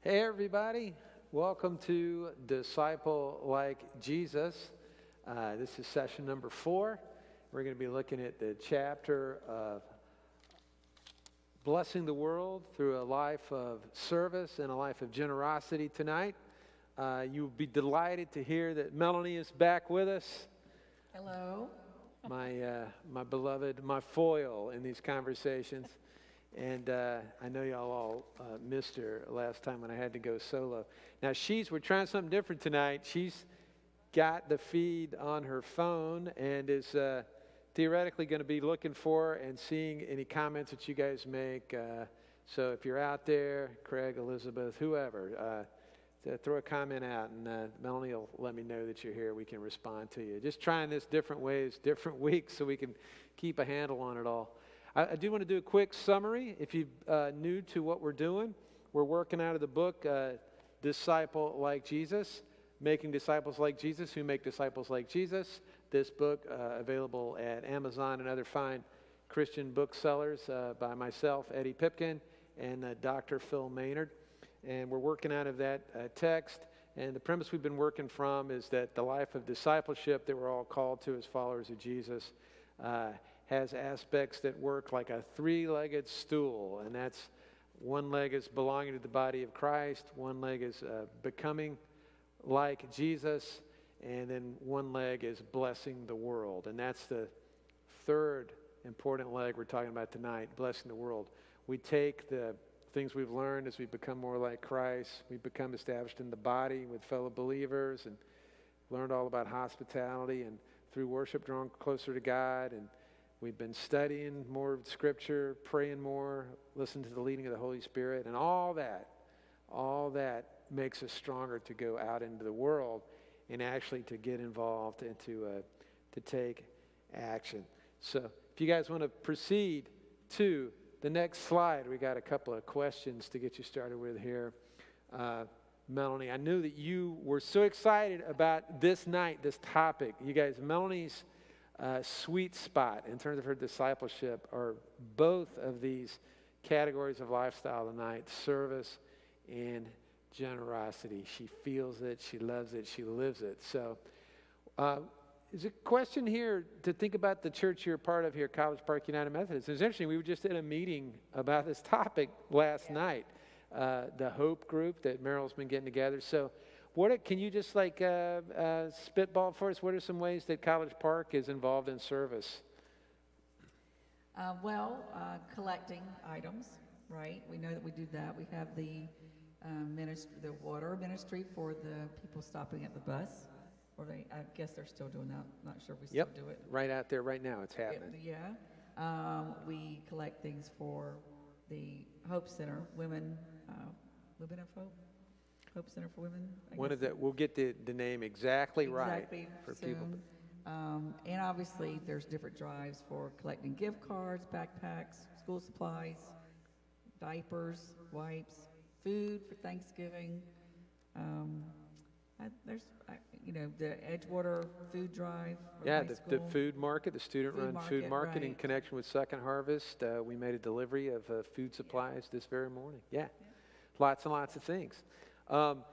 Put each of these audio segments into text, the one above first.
Hey everybody, welcome to Disciple Like Jesus. This is session number 4. We're going to be looking at the chapter of blessing the world through a life of service and a life of generosity tonight. You'll be delighted to hear that Melanie is back with us. Hello. My beloved, my foil in these conversations. And I know y'all all missed her last time when I had to go solo. Now we're trying something different tonight. She's got the feed on her phone and is theoretically going to be looking for and seeing any comments that you guys make. So if you're out there, Craig, Elizabeth, whoever, throw a comment out and Melanie will let me know that you're here. We can respond to you. Just trying this different ways, different weeks so we can keep a handle on it all. I do want to do a quick summary. If you're new to what we're doing, we're working out of the book Disciple Like Jesus, Making Disciples Like Jesus Who Make Disciples Like Jesus. This book available at Amazon and other fine Christian booksellers by myself, Eddie Pipkin, and Dr. Phil Maynard. And we're working out of that text. And the premise we've been working from is that the life of discipleship that we're all called to as followers of Jesus has aspects that work like a three-legged stool, and that's one leg is belonging to the body of Christ, one leg is becoming like Jesus, and then one leg is blessing the world. And that's the third important leg we're talking about tonight, blessing the world. We take the things we've learned as we become more like Christ, we become established in the body with fellow believers, and learned all about hospitality, and through worship drawn closer to God, and we've been studying more Scripture, praying more, listening to the leading of the Holy Spirit, and all that makes us stronger to go out into the world and actually to get involved and to take action. So if you guys want to proceed to the next slide, we got a couple of questions to get you started with here. Melanie, I knew that you were so excited about this night, this topic. You guys, Melanie's sweet spot in terms of her discipleship are both of these categories of lifestyle tonight, service and generosity. She feels it, she loves it, she lives it. So there's a question here to think about the church you're a part of here, College Park United Methodist. It's interesting, we were just at a meeting about this topic last night, the Hope group that Meryl's been getting together. So can you just spitball for us? What are some ways that College Park is involved in service? Collecting items, right? We know that we do that. We have the ministry, the water ministry for the people stopping at the bus. I guess they're still doing that. Not sure if we still do it. Right out there right now, it's happening. We collect things for the Hope Center, Women of Hope. Hope Center for Women. We'll get the name exactly right for soon. people. And obviously, there's different drives for collecting gift cards, backpacks, school supplies, diapers, wipes, food for Thanksgiving. The Edgewater food drive. The food market, the student-run food market right. In connection with Second Harvest. We made a delivery of food supplies this very morning. Lots and lots of things. Have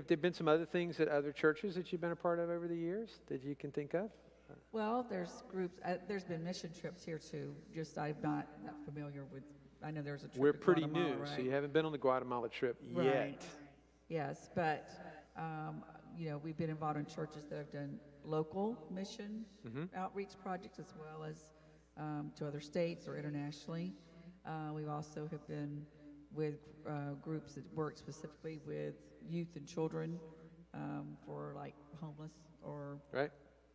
there been some other things at other churches that you've been a part of over the years that you can think of? Well, there's groups. There's been mission trips here too. Just I'm not familiar with. I know there's a trip. We're pretty Guatemala, new, right? so you haven't been on the Guatemala trip yet. Yes, but we've been involved in churches that have done local mission outreach projects as well as to other states or internationally. We also have been with groups that work specifically with youth and children for like homeless or right.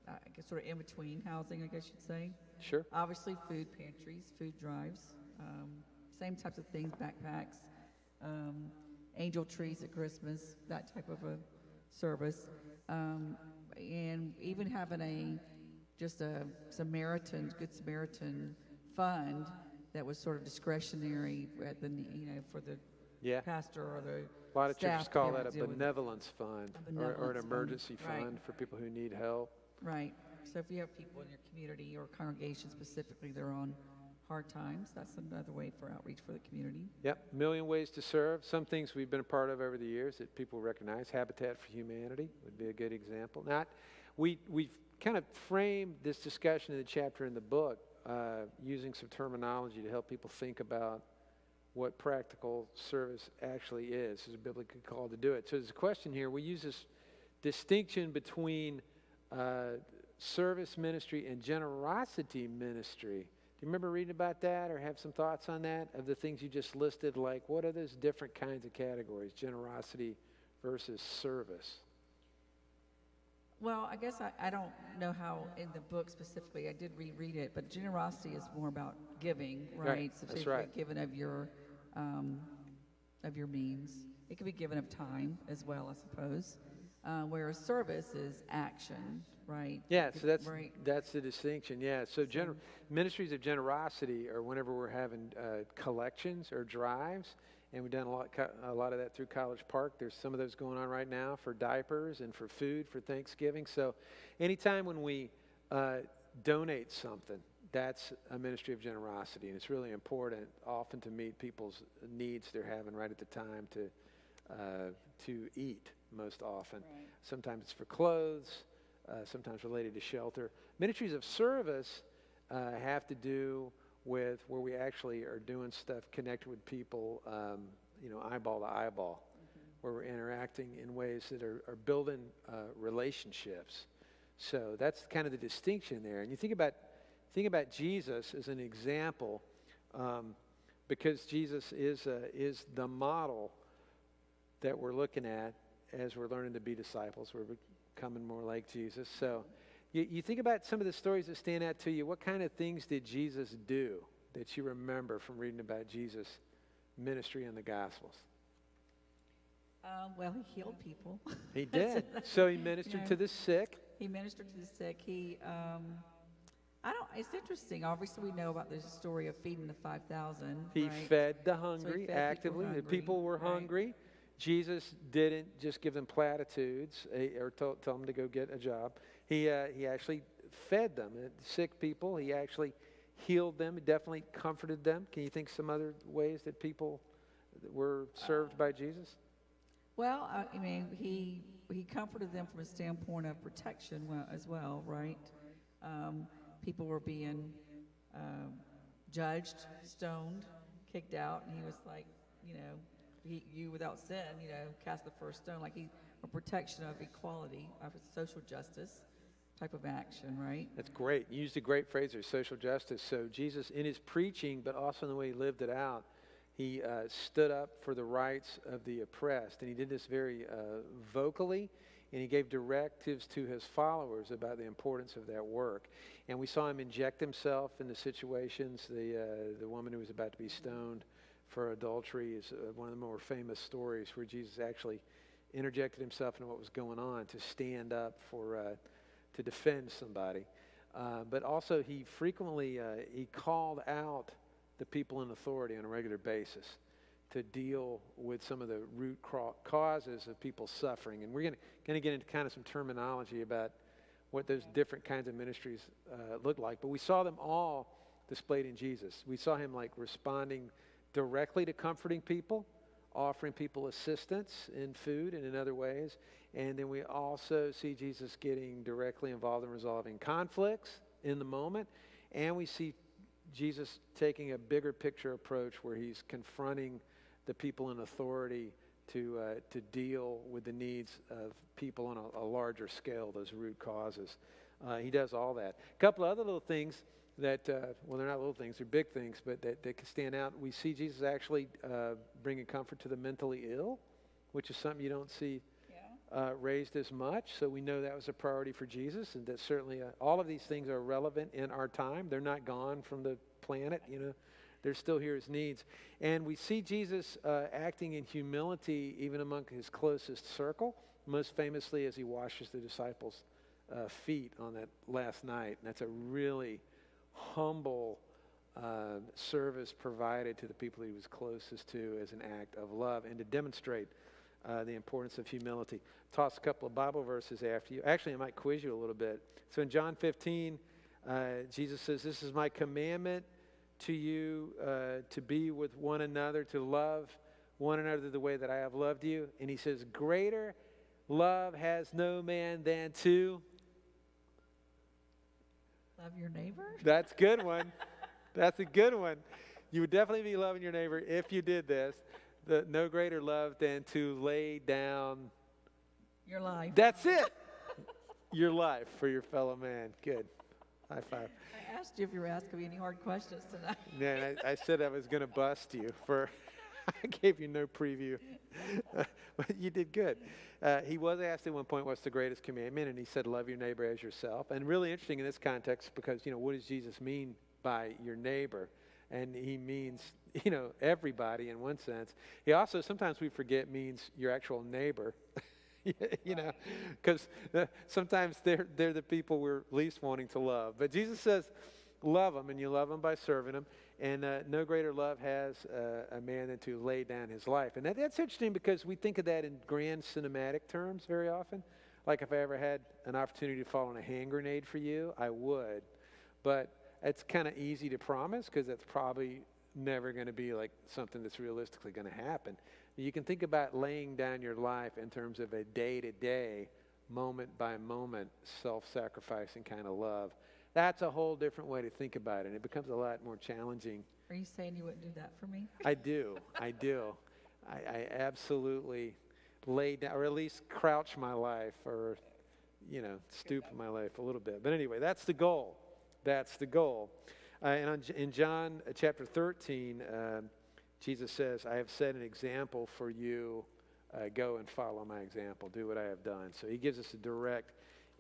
I guess sort of in between housing, I guess you'd say. Sure. Obviously, food pantries, food drives, same types of things, backpacks, angel trees at Christmas, that type of a service, and even having Good Samaritan fund that was sort of discretionary at for the pastor or the a lot of churches call that a benevolence fund or an emergency fund for people who need help. Right. So if you have people in your community or congregation specifically, they're on hard times. That's another way for outreach for the community. Yep, a million ways to serve. Some things we've been a part of over the years that people recognize. Habitat for Humanity would be a good example. We've kind of framed this discussion in the chapter in the book using some terminology to help people think about what practical service actually is. There's a biblical call to do it. So there's a question here. We use this distinction between service ministry and generosity ministry. Do you remember reading about that or have some thoughts on that, of the things you just listed? Like, what are those different kinds of categories, generosity versus service? Well, I guess I don't know how in the book specifically, I did reread it, but generosity is more about giving, right? So That's if you're right. given of your means. It could be given of time as well, I suppose. Whereas service is action, right? Yeah, so that's right. that's the distinction. Yeah, so ministries of generosity are whenever we're having collections or drives, and we've done a lot of that through College Park. There's some of those going on right now for diapers and for food for Thanksgiving. So anytime when we donate something, that's a ministry of generosity, and it's really important often to meet people's needs they're having right at the time to eat most often. Right. Sometimes it's for clothes, sometimes related to shelter. Ministries of service have to do with where we actually are doing stuff connected with people, eyeball to eyeball, where we're interacting in ways that are building relationships. So that's kind of the distinction there. And you think about Jesus as an example, because Jesus is the model that we're looking at as we're learning to be disciples. We're becoming more like Jesus. So you think about some of the stories that stand out to you. What kind of things did Jesus do that you remember from reading about Jesus' ministry in the Gospels? Well, he healed people. He did. So he ministered to the sick. He ministered to the sick. It's interesting. Obviously, we know about the story of feeding the 5,000. He right? fed the hungry fed actively. people The people were right. hungry. Jesus didn't just give them platitudes or tell them to go get a job. He actually fed them. Sick people, he actually healed them. He definitely comforted them. Can you think some other ways that people were served by Jesus? Well, I mean, he comforted them from a standpoint of protection as well, right? People were being judged, stoned, kicked out, and he was like, you without sin, cast the first stone. Like a protection of equality, of social justice type of action, right? That's great. You used a great phrase there, social justice. So Jesus, in his preaching, but also in the way he lived it out, he stood up for the rights of the oppressed. And he did this very vocally, and he gave directives to his followers about the importance of that work. And we saw him inject himself in the situations. The woman who was about to be stoned for adultery is one of the more famous stories where Jesus actually interjected himself into what was going on to stand up to defend somebody. But also he frequently he called out the people in authority on a regular basis to deal with some of the root causes of people's suffering. And we're going to get into kind of some terminology about what those different kinds of ministries look like. But we saw them all displayed in Jesus. We saw him like responding directly to comforting people, offering people assistance in food and in other ways. And then we also see Jesus getting directly involved in resolving conflicts in the moment. And we see Jesus taking a bigger picture approach where he's confronting the people in authority to deal with the needs of people on a larger scale, those root causes. He does all that. A couple of other little things that, well, they're not little things, they're big things, but that can stand out. We see Jesus actually bringing comfort to the mentally ill, which is something you don't see raised as much. So we know that was a priority for Jesus, and that certainly all of these things are relevant in our time. They're not gone from the planet, They're still here as needs. And we see Jesus acting in humility even among his closest circle, most famously as he washes the disciples' feet on that last night. And that's a really humble service provided to the people he was closest to as an act of love and to demonstrate the importance of humility. Toss a couple of Bible verses after you. Actually, I might quiz you a little bit. So in John 15, Jesus says, "This is my commandment to you to be with one another, to love one another the way that I have loved you. And he says, greater love has no man than to Love your neighbor? That's a good one. That's a good one. You would definitely be loving your neighbor if you did this. No greater love than to lay down Your life. That's it. Your life for your fellow man. Good. High five. I asked you if you were asking me any hard questions tonight. Yeah, and I said I was going to bust you for. I gave you no preview, but you did good. He was asked at one point, "What's the greatest commandment?" And he said, "Love your neighbor as yourself." And really interesting in this context because what does Jesus mean by your neighbor? And he means everybody in one sense. He also sometimes we forget means your actual neighbor. Because sometimes they're the people we're least wanting to love. But Jesus says, love them, and you love them by serving them. And no greater love has a man than to lay down his life. And that's interesting because we think of that in grand cinematic terms very often. Like if I ever had an opportunity to fall on a hand grenade for you, I would. But it's kind of easy to promise because that's probably never going to be like something that's realistically going to happen. You can think about laying down your life in terms of a day-to-day, moment-by-moment, self-sacrificing kind of love. That's a whole different way to think about it, and it becomes a lot more challenging. Are you saying you wouldn't do that for me? I do. I absolutely lay down, or at least crouch my life, or, stoop my life a little bit. But anyway, that's the goal. That's the goal. In John chapter 13, Jesus says, I have set an example for you. Go and follow my example. Do what I have done. So he gives us a direct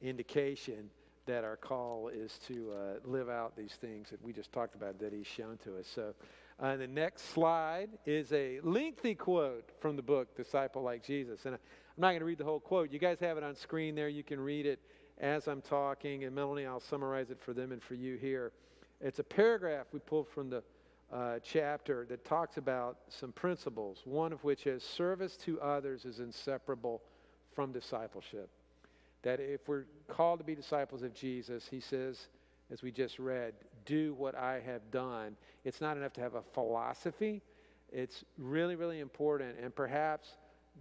indication that our call is to live out these things that we just talked about that he's shown to us. So the next slide is a lengthy quote from the book, Disciple Like Jesus. And I'm not going to read the whole quote. You guys have it on screen there. You can read it as I'm talking. And Melanie, I'll summarize it for them and for you here. It's a paragraph we pulled from the chapter that talks about some principles, one of which is service to others is inseparable from discipleship. That if we're called to be disciples of Jesus, he says, as we just read, do what I have done. It's not enough to have a philosophy. It's really, really important. And perhaps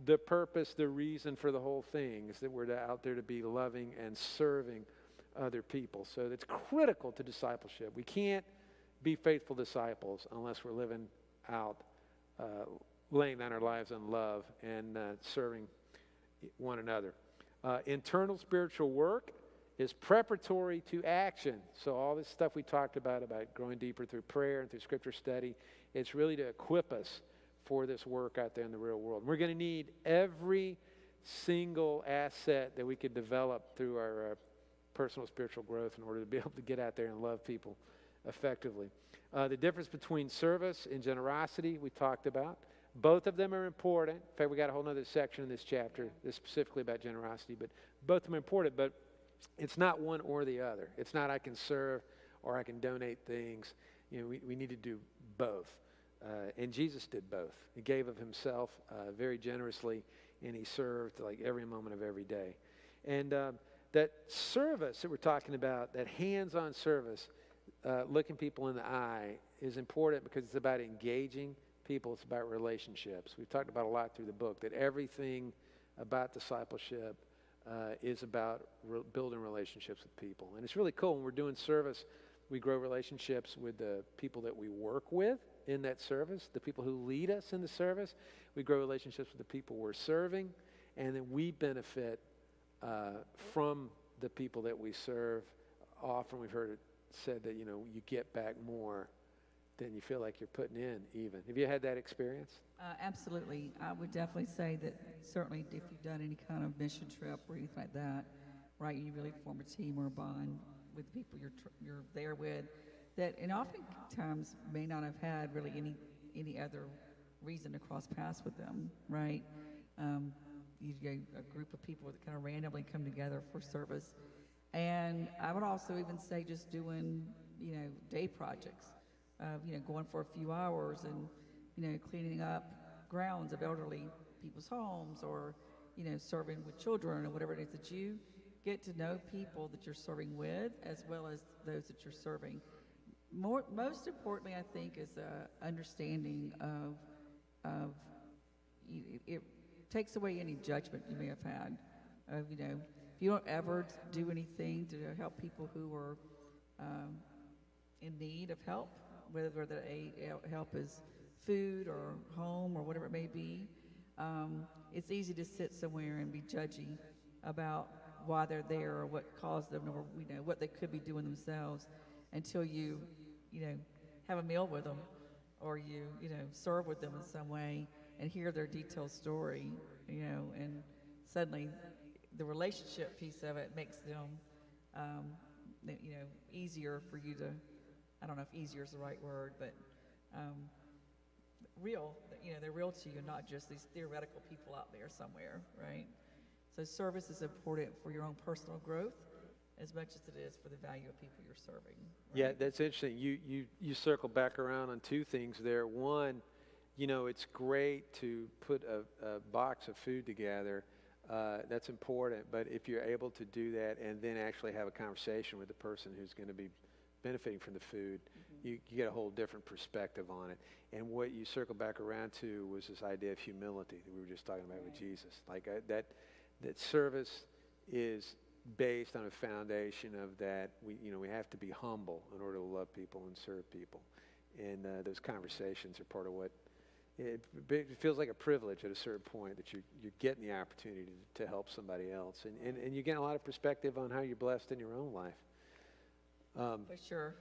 the purpose, the reason for the whole thing is that we're out there to be loving and serving other people. So it's critical to discipleship. We can't be faithful disciples unless we're living out, laying down our lives in love and serving one another. Internal spiritual work is preparatory to action. So all this stuff we talked about growing deeper through prayer and through scripture study, it's really to equip us for this work out there in the real world. We're going to need every single asset that we could develop through our personal spiritual growth in order to be able to get out there and love people effectively. The difference between service and generosity we talked about. Both of them are important. In fact, we got a whole other section in this chapter that's specifically about generosity, but both of them are important, but it's not one or the other. It's not I can serve or I can donate things. We need to do both. And Jesus did both. He gave of himself very generously, and he served like every moment of every day. And that service that we're talking about, that hands-on service, looking people in the eye, is important because it's about engaging people. It's about relationships. We've talked about a lot through the book that everything about discipleship is about building relationships with people. And it's really cool when we're doing service, we grow relationships with the people that we work with in that service, the people who lead us in the service. We grow relationships with the people we're serving, and then we benefit from the people that we serve. Often we've heard it said that, you get back more than you feel like you're putting in even. Have you had that experience? Absolutely. I would definitely say that certainly if you've done any kind of mission trip or anything like that, right, you really form a team or a bond with the people you're there with that, and oftentimes may not have had really any other reason to cross paths with them, right? You get a group of people that kind of randomly come together for service. And I would also even say just doing, day projects, going for a few hours and, cleaning up grounds of elderly people's homes or, serving with children or whatever it is that you get to know people that you're serving with as well as those that you're serving. Most importantly, I think, is a understanding of it takes away any judgment you may have had. Of, if you don't ever do anything to help people who are in need of help, whether the help is food or home or whatever it may be, it's easy to sit somewhere and be judgy about why they're there or what caused them or what they could be doing themselves until you have a meal with them or you serve with them in some way and hear their detailed story, and suddenly the relationship piece of it makes them easier for you to, I don't know if easier is the right word, but real, they're real to you, not just these theoretical people out there somewhere, right? So service is important for your own personal growth as much as it is for the value of people you're serving. Right? Yeah, that's interesting. You circle back around on two things there. One, it's great to put a box of food together. That's important. But if you're able to do that and then actually have a conversation with the person who's going to be benefiting from the food, you get a whole different perspective on it. And what you circle back around to was this idea of humility that we were just talking about with Jesus. Like that service is based on a foundation of that we have to be humble in order to love people and serve people. And those conversations are part of what it feels like a privilege at a certain point that you're getting the opportunity to help somebody else. And you get a lot of perspective on how you're blessed in your own life. For sure.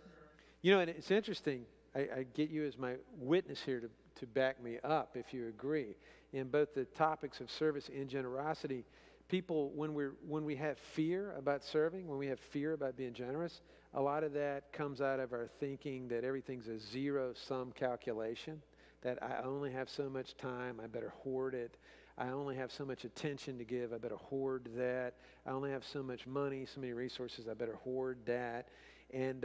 And it's interesting. I get you as my witness here to back me up, if you agree. In both the topics of service and generosity, people, when we have fear about serving, when we have fear about being generous, a lot of that comes out of our thinking that everything's a zero-sum calculation, that I only have so much time, I better hoard it. I only have so much attention to give, I better hoard that. I only have so much money, so many resources, I better hoard that. And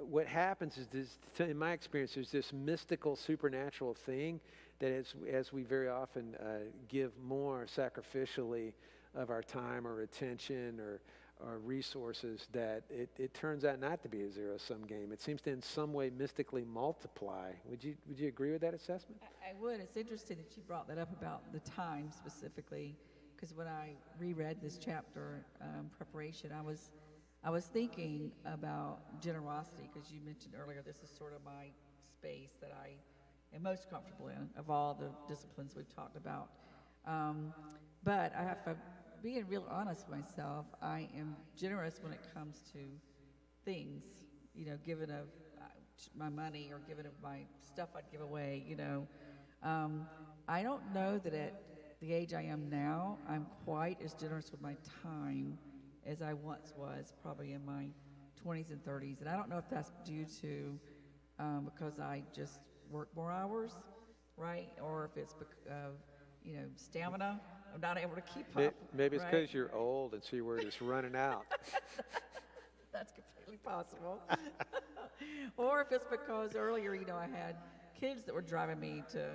what happens is this, in my experience, there's this mystical, supernatural thing that as we very often give more sacrificially of our time or attention or resources, that it turns out not to be a zero-sum game. It seems to in some way mystically multiply. Would you agree with that assessment? I would. It's interesting that you brought that up about the time specifically, because when I reread this chapter preparation, I was thinking about generosity, because you mentioned earlier this is sort of my space that I am most comfortable in of all the disciplines we've talked about. But I have to, being real honest with myself, I am generous when it comes to things, giving of my money or giving of my stuff I'd give away, I don't know that at the age I am now, I'm quite as generous with my time as I once was, probably in my 20s and 30s. And I don't know if that's due to because I just work more hours, right? Or if it's because of, stamina. I'm not able to keep up. Maybe it's right? because you're old and so you're just running out. That's completely possible. Or if it's because earlier, I had kids that were driving me to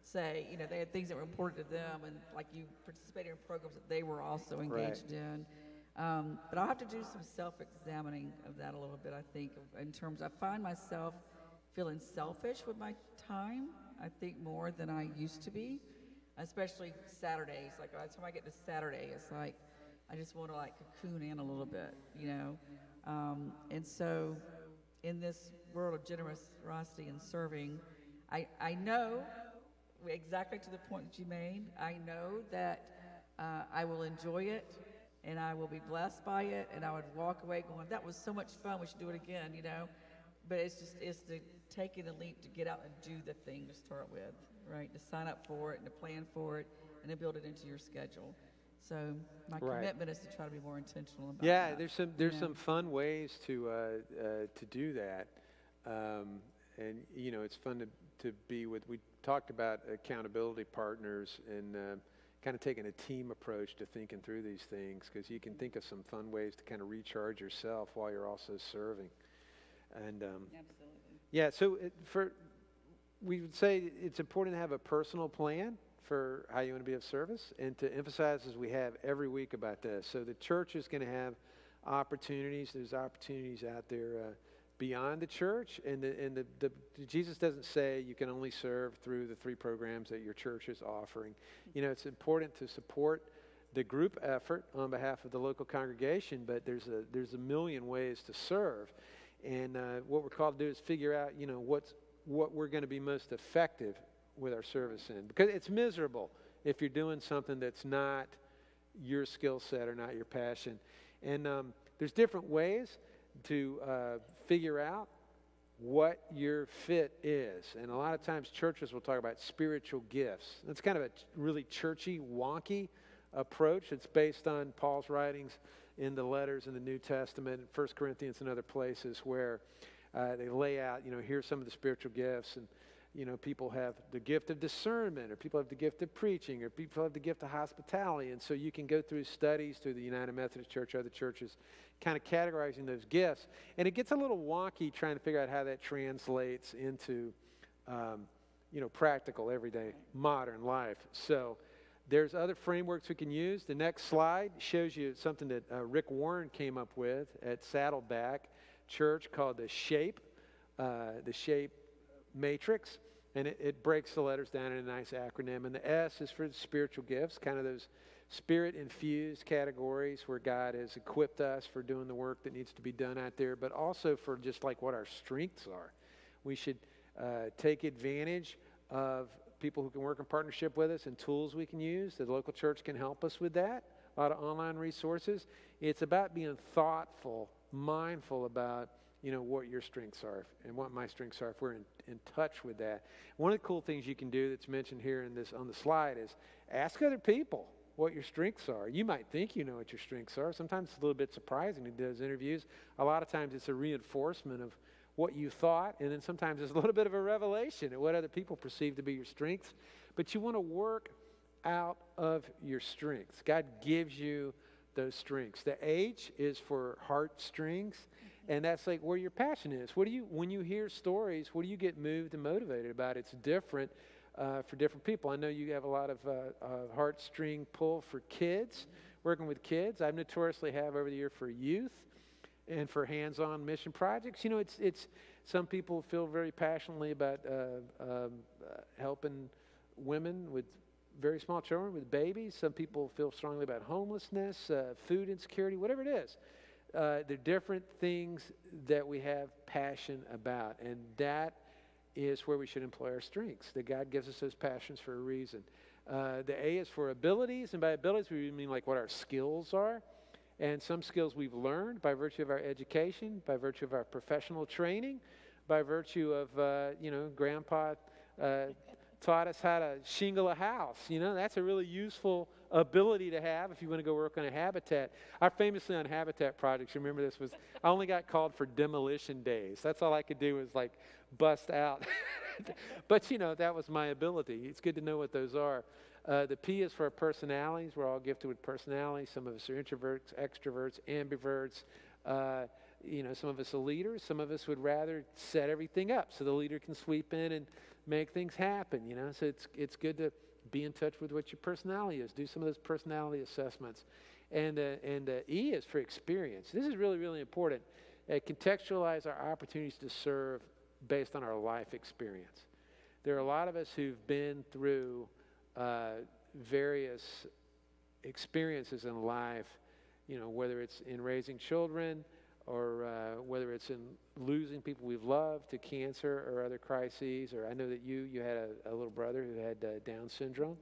say, they had things that were important to them, and like you participated in programs that they were also engaged in. But I'll have to do some self-examining of that a little bit, I think, in terms, I find myself feeling selfish with my time, I think, more than I used to be, especially Saturdays. Like, by the time I get to Saturday, it's like, I just want to, cocoon in a little bit, And so, in this world of generosity and serving, I know, exactly to the point that you made, I know that I will enjoy it, and I will be blessed by it, and I would walk away going, that was so much fun, we should do it again, But it's the taking the leap to get out and do the thing to start with, right? To sign up for it and to plan for it and to build it into your schedule. So my commitment is to try to be more intentional about that. Yeah, there's some fun ways to do that. And, it's fun to be with, we talked about accountability partners and kind of taking a team approach to thinking through these things, because you can think of some fun ways to kind of recharge yourself while you're also serving. And Absolutely. so we would say it's important to have a personal plan for how you want to be of service, and to emphasize, as we have every week, about this. So the church is going to have opportunities. There's opportunities out there beyond the church. And Jesus doesn't say you can only serve through the 3 programs that your church is offering. You know, it's important to support the group effort on behalf of the local congregation, but there's a million ways to serve. And what we're called to do is figure out, you know, what we're going to be most effective with our service in. Because it's miserable if you're doing something that's not your skill set or not your passion. And there's different ways to figure out what your fit is. And a lot of times churches will talk about spiritual gifts. That's kind of a really churchy, wonky approach. It's based on Paul's writings in the letters in the New Testament, 1 Corinthians and other places where they lay out, you know, here's some of the spiritual gifts. And, you know, people have the gift of discernment, or people have the gift of preaching, or people have the gift of hospitality. And so you can go through studies through the United Methodist Church, other churches, kind of categorizing those gifts. And it gets a little wonky trying to figure out how that translates into, you know, practical, everyday, modern life. So there's other frameworks we can use. The next slide shows you something that Rick Warren came up with at Saddleback Church called the Shape Matrix. And it breaks the letters down in a nice acronym. And the S is for the spiritual gifts, kind of those spirit-infused categories where God has equipped us for doing the work that needs to be done out there, but also for just like what our strengths are. We should take advantage of people who can work in partnership with us and tools we can use. The local church can help us with that. A lot of online resources. It's about being thoughtful, mindful about, you know, what your strengths are and what my strengths are if we're in touch with that. One of the cool things you can do that's mentioned here on the slide is ask other people what your strengths are. You might think you know what your strengths are. Sometimes it's a little bit surprising to do those interviews. A lot of times it's a reinforcement of what you thought, and then sometimes it's a little bit of a revelation of what other people perceive to be your strengths. But you want to work out of your strengths. God gives you those strengths. The H is for heartstrings, and that's like where your passion is. When you hear stories, what do you get moved and motivated about? It's different for different people. I know you have a lot of heartstring pull for kids, working with kids. I've notoriously have over the year for youth and for hands-on mission projects. You know, it's some people feel very passionately about helping women with very small children, with babies. Some people feel strongly about homelessness, food insecurity, whatever it is. There are different things that we have passion about, and that is where we should employ our strengths, that God gives us those passions for a reason. The A is for abilities, and by abilities we mean like what our skills are. And some skills we've learned by virtue of our education, by virtue of our professional training, by virtue of, Grandpa taught us how to shingle a house. You know, that's a really useful ability to have if you want to go work on a habitat. I famously on habitat projects, remember this, I only got called for demolition days. That's all I could do was like bust out. But, you know, that was my ability. It's good to know what those are. The P is for our personalities. We're all gifted with personalities. Some of us are introverts, extroverts, ambiverts. Some of us are leaders. Some of us would rather set everything up so the leader can sweep in and make things happen. You know, so it's good to be in touch with what your personality is. Do some of those personality assessments. And E is for experience. This is really, really important. Contextualize our opportunities to serve based on our life experience. There are a lot of us who've been through various experiences in life, you know, whether it's in raising children or whether it's in losing people we've loved to cancer or other crises. Or I know that you had a little brother who had Down syndrome,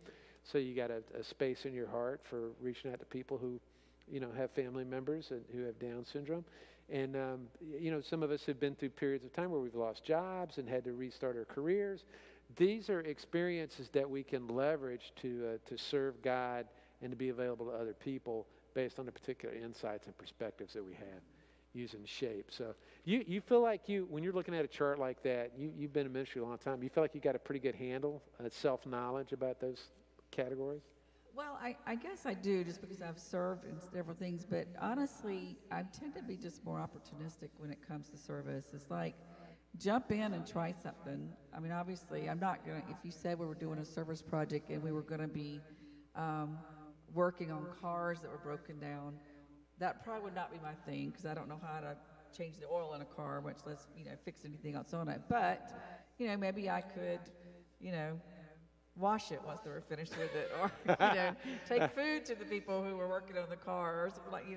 so you got a space in your heart for reaching out to people who, you know, have family members who have Down syndrome. And, some of us have been through periods of time where we've lost jobs and had to restart our careers. These are experiences that we can leverage to serve God and to be available to other people based on the particular insights and perspectives that we have using shape. So you feel like when you're looking at a chart like that, you've been in ministry a long time, you feel like you got a pretty good handle, self-knowledge about those categories? Well, I guess I do, just because I've served in several things, but honestly, I tend to be just more opportunistic when it comes to service. It's like, jump in and try something. I mean, obviously, I'm not going to, if you said we were doing a service project and we were going to be working on cars that were broken down, that probably would not be my thing, because I don't know how to change the oil in a car, much less, fix anything else on it. But, maybe I could, wash it once they were finished with it, or, take food to the people who were working on the car, or something like,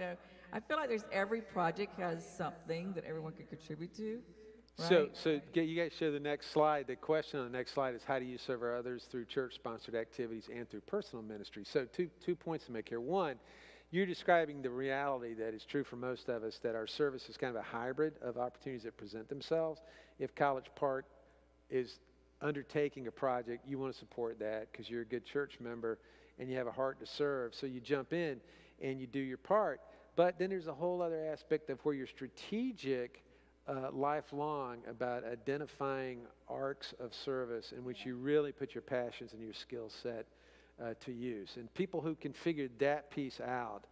I feel like every project has something that everyone can contribute to. Right? So you guys show the next slide. The question on the next slide is, how do you serve others through church-sponsored activities and through personal ministry? So two points to make here. One, you're describing the reality that is true for most of us, that our service is kind of a hybrid of opportunities that present themselves. If College Park is undertaking a project, you want to support that because you're a good church member and you have a heart to serve. So you jump in and you do your part. But then there's a whole other aspect of where you're strategic lifelong about identifying arcs of service in which you really put your passions and your skill set to use. And people who can figure that piece out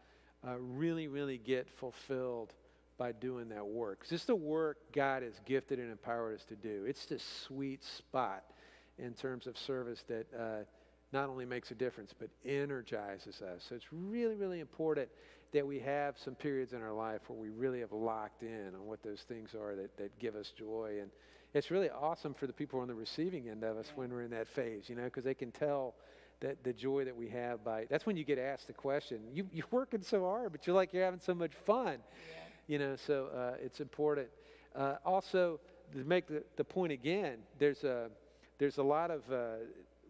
really, really get fulfilled by doing that work. 'Cause it's the work God has gifted and empowered us to do. It's the sweet spot in terms of service that not only makes a difference, but energizes us. So it's really, really important that we have some periods in our life where we really have locked in on what those things are that give us joy. And it's really awesome for the people on the receiving end of us when we're in that phase, because they can tell that the joy that we have that's when you get asked the question, you're working so hard, but you're having so much fun, so it's important. Also, to make the point again, there's a lot of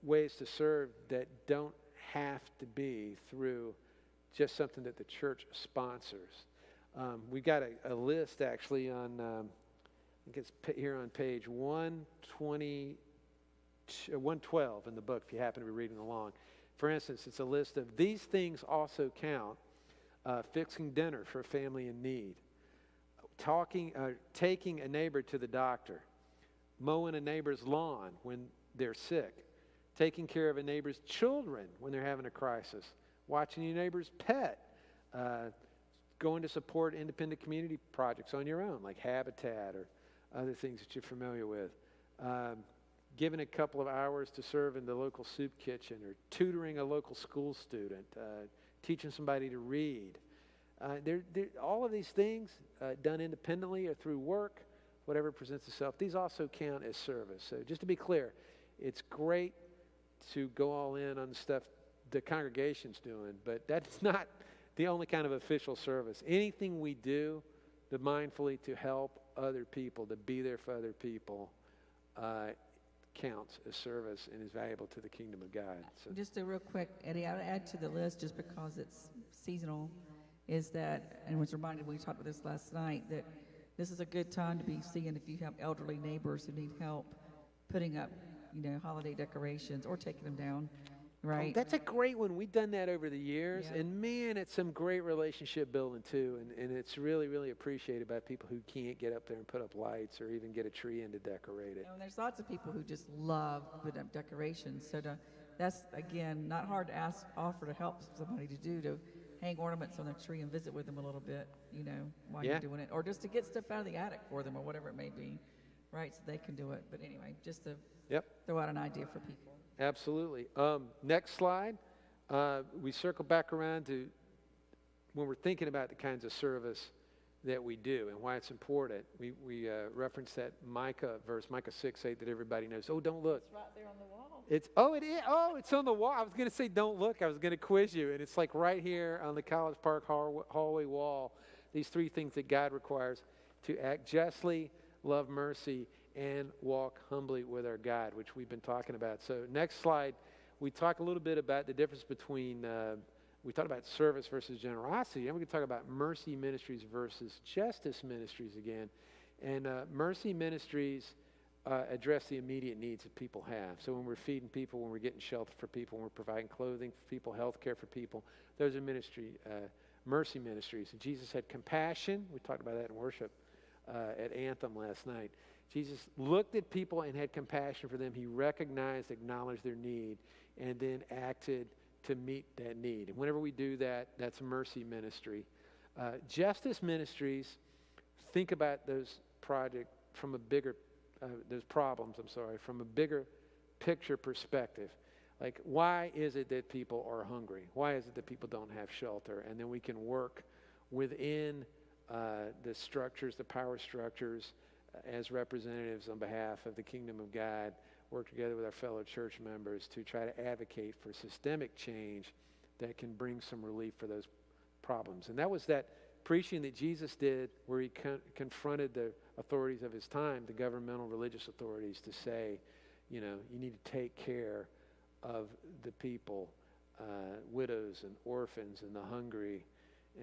ways to serve that don't have to be through just something that the church sponsors. We got a list actually on, I think it's here on page 112 in the book, if you happen to be reading along. For instance, it's a list of these things also count: fixing dinner for a family in need, taking a neighbor to the doctor, mowing a neighbor's lawn when they're sick, taking care of a neighbor's children when they're having a crisis, watching your neighbor's pet, going to support independent community projects on your own, like Habitat or other things that you're familiar with, giving a couple of hours to serve in the local soup kitchen, or tutoring a local school student, teaching somebody to read. All of these things done independently or through work, whatever presents itself, these also count as service. So just to be clear, it's great to go all in on the stuff the congregation's doing, but that's not the only kind of official service. Anything we do to mindfully to help other people, to be there for other people, counts as service and is valuable to the kingdom of God. So. Just a real quick, Eddie, I would add to the list, just because it's seasonal, is that, and was reminded when we talked about this last night, that this is a good time to be seeing if you have elderly neighbors who need help putting up, holiday decorations or taking them down. Right. Oh, that's a great one. We've done that over the years. Yeah. And man, it's some great relationship building too. And it's really, really appreciated by people who can't get up there and put up lights or even get a tree in to decorate it. And there's lots of people who just love putting up decorations. So that's, again, not hard to offer to help somebody to hang ornaments on their tree and visit with them a little bit, while you're doing it. Or just to get stuff out of the attic for them or whatever it may be, right, so they can do it. But anyway, just to throw out an idea for people. Absolutely. Next slide. We circle back around to when we're thinking about the kinds of service that we do and why it's important. We referenced that Micah verse, Micah 6:8, that everybody knows. Oh, don't look. It's right there on the wall. It is. Oh, it's on the wall. I was going to say don't look. I was going to quiz you. And it's like right here on the College Park hallway wall. These three things that God requires: to act justly, love mercy, and walk humbly with our God, which we've been talking about. So next slide, we talk a little bit about the difference between, we talked about service versus generosity, and we're going to talk about mercy ministries versus justice ministries again. And mercy ministries address the immediate needs that people have. So when we're feeding people, when we're getting shelter for people, when we're providing clothing for people, health care for people, those are mercy ministries. And Jesus had compassion. We talked about that in worship at Anthem last night. Jesus looked at people and had compassion for them. He recognized, acknowledged their need, and then acted to meet that need. And whenever we do that, that's mercy ministry. Justice ministries think about those projects from a bigger, from a bigger picture perspective. Like, why is it that people are hungry? Why is it that people don't have shelter? And then we can work within the structures, the power structures, as representatives on behalf of the kingdom of God, work together with our fellow church members to try to advocate for systemic change that can bring some relief for those problems. And that was that preaching that Jesus did where he confronted the authorities of his time, the governmental religious authorities, to say, you know, you need to take care of the people, widows and orphans and the hungry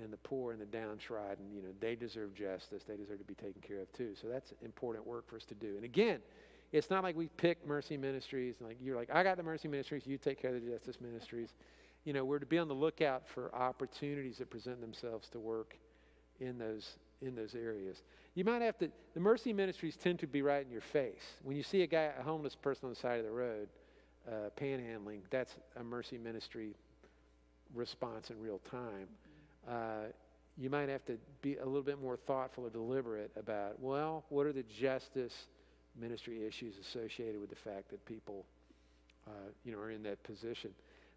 and the poor and the downtrodden. You know, they deserve justice. They deserve to be taken care of too. So that's important work for us to do. And again, it's not like we pick mercy ministries. Like you're like, I got the mercy ministries. You take care of the justice ministries. You know, we're to be on the lookout for opportunities that present themselves to work in those areas. You might have to. The mercy ministries tend to be right in your face. When you see a homeless person on the side of the road, panhandling, that's a mercy ministry response in real time. You might have to be a little bit more thoughtful or deliberate about, well, what are the justice ministry issues associated with the fact that people, are in that position.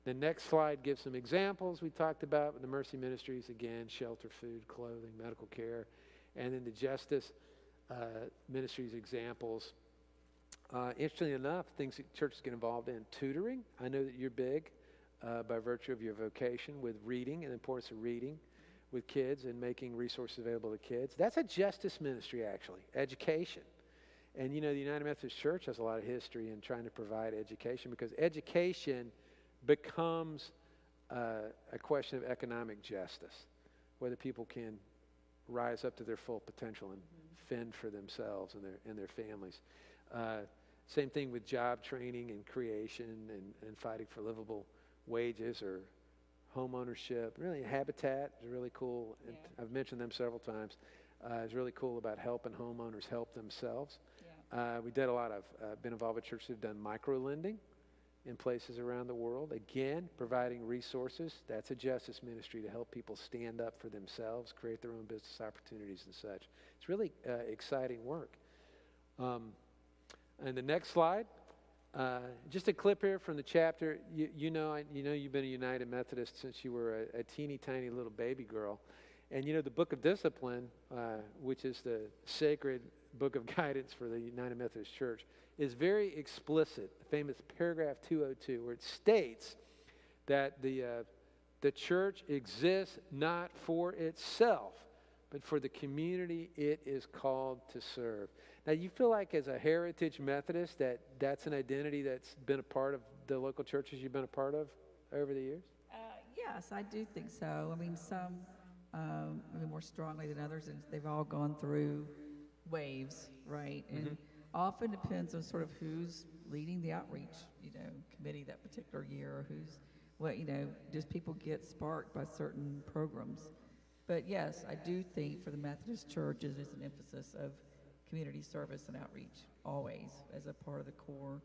The next slide gives some examples we talked about with the mercy ministries. Again, shelter, food, clothing, medical care. And then the justice ministries examples. Interestingly enough, things that churches get involved in. Tutoring. I know that you're big by virtue of your vocation with reading and the importance of reading with kids and making resources available to kids. That's a justice ministry, actually. Education. And, you know, the United Methodist Church has a lot of history in trying to provide education because education becomes a question of economic justice, whether people can rise up to their full potential and fend for themselves and their families. Same thing with job training and creation and fighting for livable wages or home ownership. Really, Habitat is really cool. Yeah. I've mentioned them several times. It's really cool about helping homeowners help themselves. Yeah. We did a lot of, been involved with churches who've done micro-lending in places around the world. Again, providing resources. That's a justice ministry to help people stand up for themselves, create their own business opportunities and such. It's really exciting work. And the next slide, just a clip here from the chapter. You know you've been a United Methodist since you were a teeny tiny little baby girl. And you know the Book of Discipline, which is the sacred book of guidance for the United Methodist Church, is very explicit, the famous paragraph 202, where it states that the church exists not for itself, but for the community it is called to serve. Now, you feel like as a heritage Methodist that's an identity that's been a part of the local churches you've been a part of over the years? Yes, I do think so. I mean, some more strongly than others, and they've all gone through waves, right? And often depends on sort of who's leading the outreach, committee that particular year, or just people get sparked by certain programs. But yes, I do think for the Methodist Church, it is an emphasis of community service and outreach always as a part of the core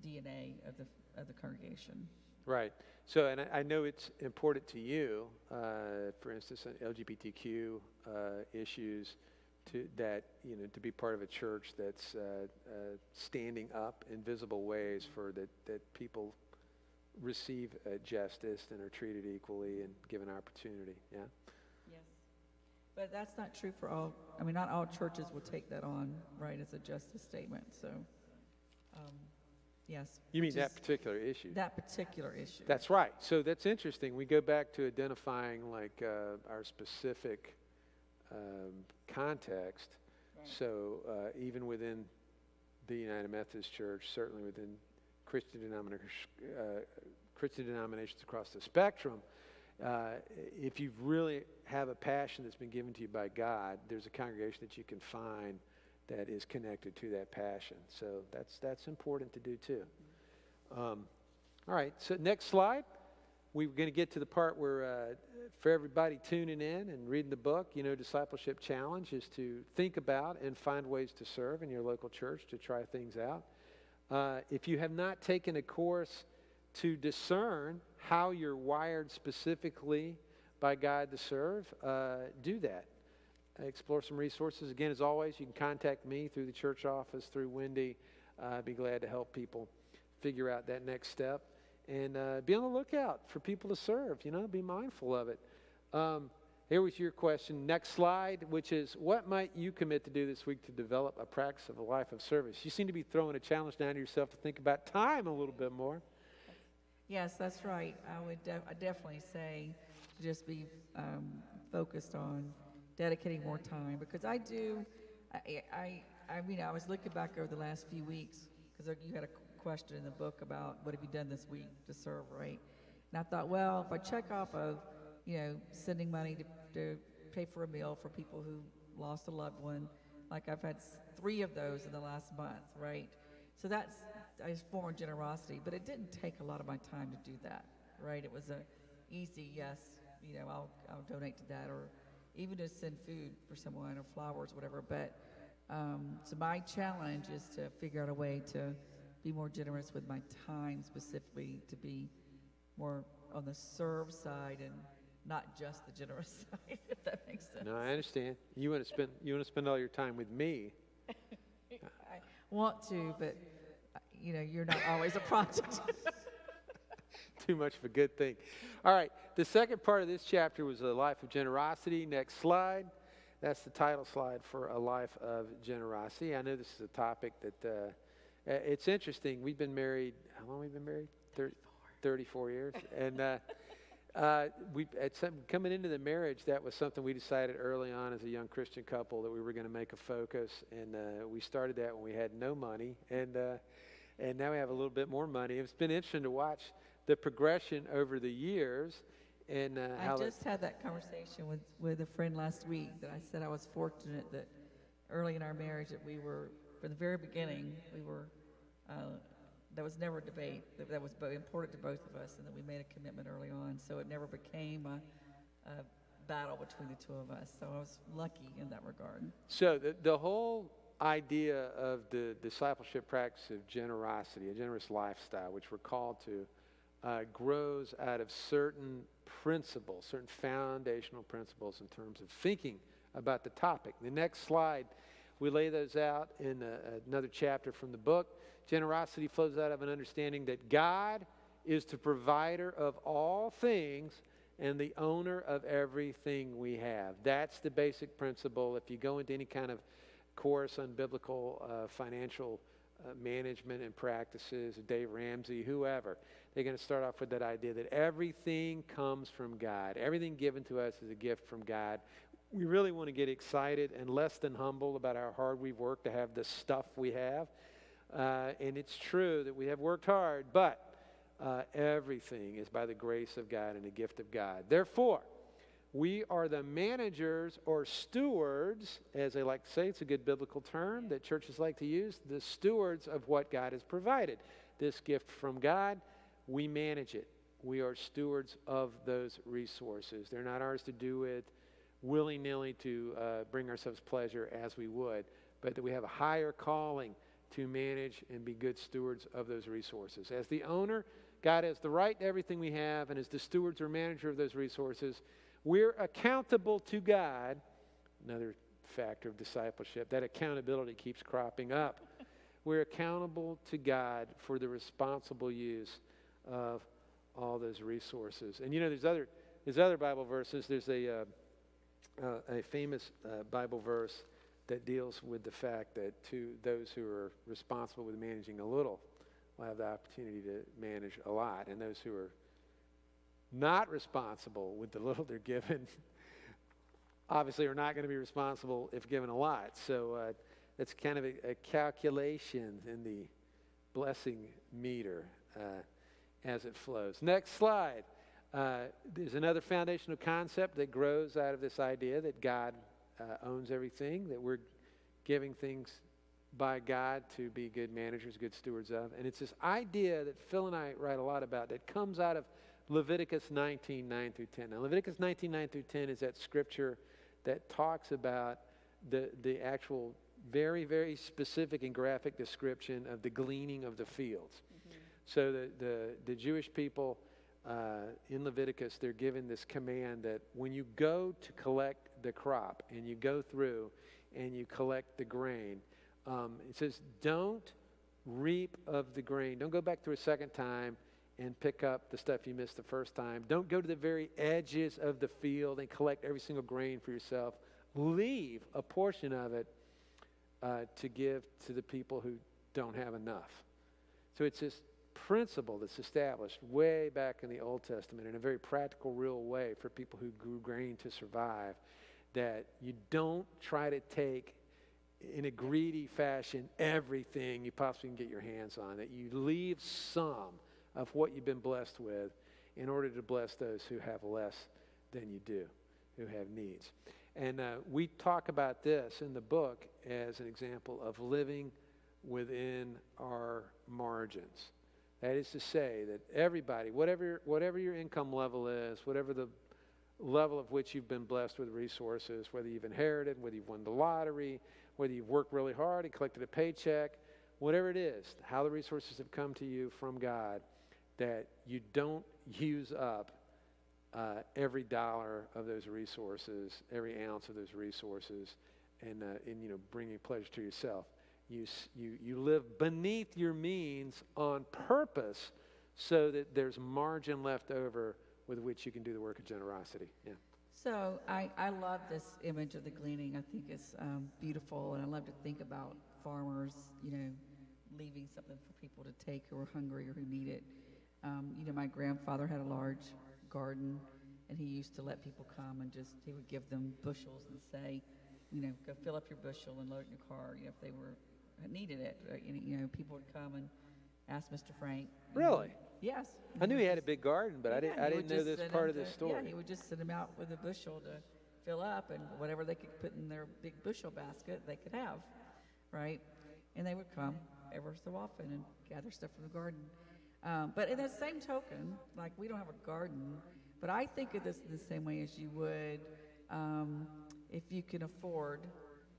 DNA of the congregation. Right. So, and I know it's important to you, for instance, on LGBTQ issues, to be part of a church that's standing up in visible ways for that people receive justice and are treated equally and given opportunity. Yeah. Yes. But that's not true for all. I mean, not all churches will take that on, right, as a justice statement. So, yes. You mean that particular issue? That particular issue. That's right. So that's interesting. We go back to identifying like our specific context. Right. So even within the United Methodist Church, certainly within Christian denominations across the spectrum, if you really have a passion that's been given to you by God, there's a congregation that you can find that is connected to that passion. So that's important to do too. All right, so next slide. We're going to get to the part where for everybody tuning in and reading the book, Discipleship Challenge is to think about and find ways to serve in your local church, to try things out. If you have not taken a course to discern how you're wired specifically by God to serve, do that. Explore some resources. Again, as always, you can contact me through the church office, through Wendy. I'd be glad to help people figure out that next step. And be on the lookout for people to serve, be mindful of it. here was your question. Next slide, which is, what might you commit to do this week to develop a practice of a life of service? You seem to be throwing a challenge down to yourself to think about time a little bit more. Yes, that's right. I would definitely say to just be focused on dedicating more time, because I mean, I was looking back over the last few weeks, because you had a question in the book about what have you done this week to serve, right? And I thought, well, if I check off of, sending money to pay for a meal for people who lost a loved one, like I've had 3 of those in the last month, right? So that's a form of generosity, but it didn't take a lot of my time to do that, right? It was a easy yes, I'll donate to that, or even to send food for someone or flowers, whatever. But so my challenge is to figure out a way to be more generous with my time, specifically to be more on the serve side and not just the generous side, if that makes sense. No, I understand. You want to spend all your time with me. I want to, but you're not always a project. Too much of a good thing. All right, the second part of this chapter was a life of generosity. Next slide. That's the title slide for a life of generosity. I know this is a topic that it's interesting. We've been married. How long have we been married? 34 years. And coming into the marriage, that was something we decided early on as a young Christian couple that we were going to make a focus. And we started that when we had no money, and now we have a little bit more money. It's been interesting to watch the progression over the years. And I just had that conversation with a friend last week, that I said I was fortunate that early in our marriage that we were, from the very beginning, we were, there was never a debate. That was important to both of us, and that we made a commitment early on. So it never became a battle between the two of us. So I was lucky in that regard. So the whole idea of the discipleship practice of generosity, a generous lifestyle, which we're called to, grows out of certain principles, certain foundational principles in terms of thinking about the topic. The next slide, we lay those out in another chapter from the book. Generosity flows out of an understanding that God is the provider of all things and the owner of everything we have. That's the basic principle. If you go into any kind of course on biblical financial management and practices, Dave Ramsey, whoever, they're going to start off with that idea that everything comes from God. Everything given to us is a gift from God. We really want to get excited and less than humble about how hard we've worked to have the stuff we have. And it's true that we have worked hard, but everything is by the grace of God and a gift of God. Therefore, we are the managers or stewards, as they like to say. It's a good biblical term that churches like to use, the stewards of what God has provided. This gift from God, we manage it. We are stewards of those resources. They're not ours to do it willy-nilly to bring ourselves pleasure as we would, but that we have a higher calling to manage and be good stewards of those resources. As the owner, God has the right to everything we have, and as the stewards or manager of those resources, we're accountable to God. Another factor of discipleship, that accountability keeps cropping up. We're accountable to God for the responsible use of all those resources. And there's other Bible verses. There's a famous Bible verse that deals with the fact that to those who are responsible with managing a little will have the opportunity to manage a lot, and those who are not responsible with the little they're given obviously are not going to be responsible if given a lot. So it's kind of a calculation in the blessing meter as it flows. Next slide. There's another foundational concept that grows out of this idea that God owns everything, that we're giving things by God to be good managers, good stewards of. And it's this idea that Phil and I write a lot about that comes out of Leviticus 19, 9 through 10. Now, Leviticus 19, 9 through 10 is that scripture that talks about the actual very, very specific and graphic description of the gleaning of the fields. Mm-hmm. So the Jewish people in Leviticus, they're given this command that when you go to collect the crop and you go through and you collect the grain, it says don't reap of the grain. Don't go back through a second time and pick up the stuff you missed the first time. Don't go to the very edges of the field and collect every single grain for yourself. Leave a portion of it to give to the people who don't have enough. So it's this principle that's established way back in the Old Testament in a very practical, real way for people who grew grain to survive, that you don't try to take in a greedy fashion everything you possibly can get your hands on, that you leave some of what you've been blessed with in order to bless those who have less than you do, who have needs. And we talk about this in the book as an example of living within our margins. That is to say that everybody, whatever your income level is, whatever the level of which you've been blessed with resources, whether you've inherited, whether you've won the lottery, whether you've worked really hard and collected a paycheck, whatever it is, how the resources have come to you from God, that you don't use up every dollar of those resources, every ounce of those resources, and bringing pleasure to yourself. You live beneath your means on purpose so that there's margin left over with which you can do the work of generosity. Yeah. So I love this image of the gleaning. I think it's beautiful, and I love to think about farmers, leaving something for people to take who are hungry or who need it. My grandfather had a large garden, and he used to let people come and he would give them bushels and say, go fill up your bushel and load it in your car, if they needed it. People would come and ask Mr. Frank. Really? Yes. I knew he had a big garden, but I didn't know this part of the story. Yeah, he would just send them out with a bushel to fill up, and whatever they could put in their big bushel basket, they could have, right? And they would come ever so often and gather stuff from the garden. But in the same token, like, we don't have a garden, but I think of this in the same way as you would if you can afford,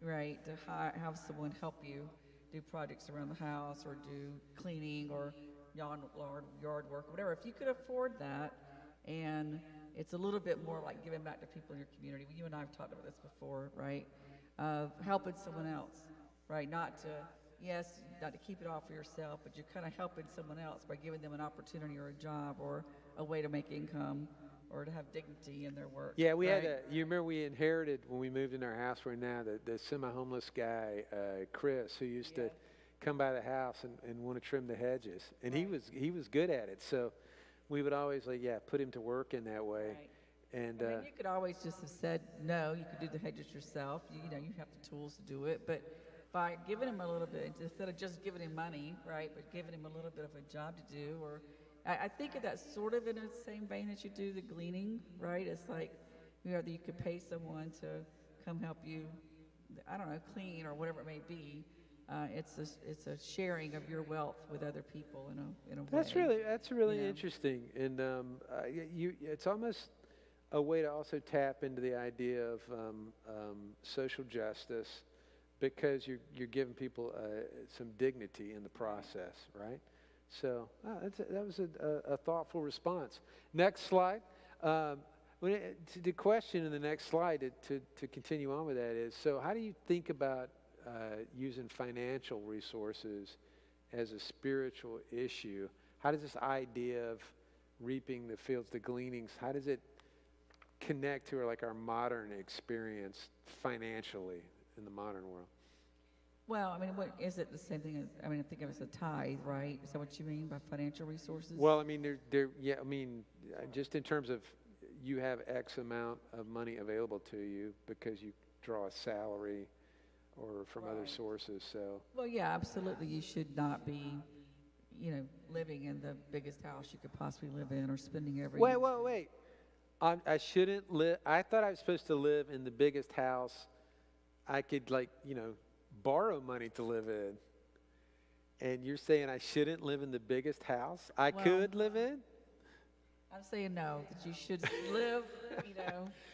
right, to have someone help you do projects around the house or do cleaning or yard work, whatever. If you could afford that, and it's a little bit more like giving back to people in your community. You and I have talked about this before, right? Of helping someone else, right? Not to keep it all for yourself, but you're kind of helping someone else by giving them an opportunity or a job or a way to make income or to have dignity in their work. Yeah, we right? you remember we inherited, when we moved in our house we're in now, the semi-homeless guy, Chris, who used to come by the house and want to trim the hedges. And Right. he was good at it. So we would always put him to work in that way. Right. And you could always just have said no. You could do the hedges yourself. You have the tools to do it. But by giving him a little bit, instead of just giving him money, right, but giving him a little bit of a job to do, or I think of that sort of in the same vein as you do the gleaning, right? It's like you could pay someone to come help you, I don't know, clean or whatever it may be. It's a sharing of your wealth with other people in a way. That's really interesting, and it's almost a way to also tap into the idea of social justice, because you're giving people some dignity in the process, right? So that was a thoughtful response. Next slide. The question in the next slide to continue on with that is, so how do you think about using financial resources as a spiritual issue? How does this idea of reaping the fields, the gleanings, how does it connect to our modern experience financially in the modern world? Well, what is it the same thing as, I think of it as a tithe, right? Is that what you mean by financial resources? Well, just in terms of you have X amount of money available to you because you draw a salary or from other sources, so. Well, yeah, absolutely. You should not be, living in the biggest house you could possibly live in or spending every... Wait. I shouldn't live, I thought I was supposed to live in the biggest house I could, borrow money to live in. And you're saying I shouldn't live in the biggest house I could live in? I'm saying no, that you should live,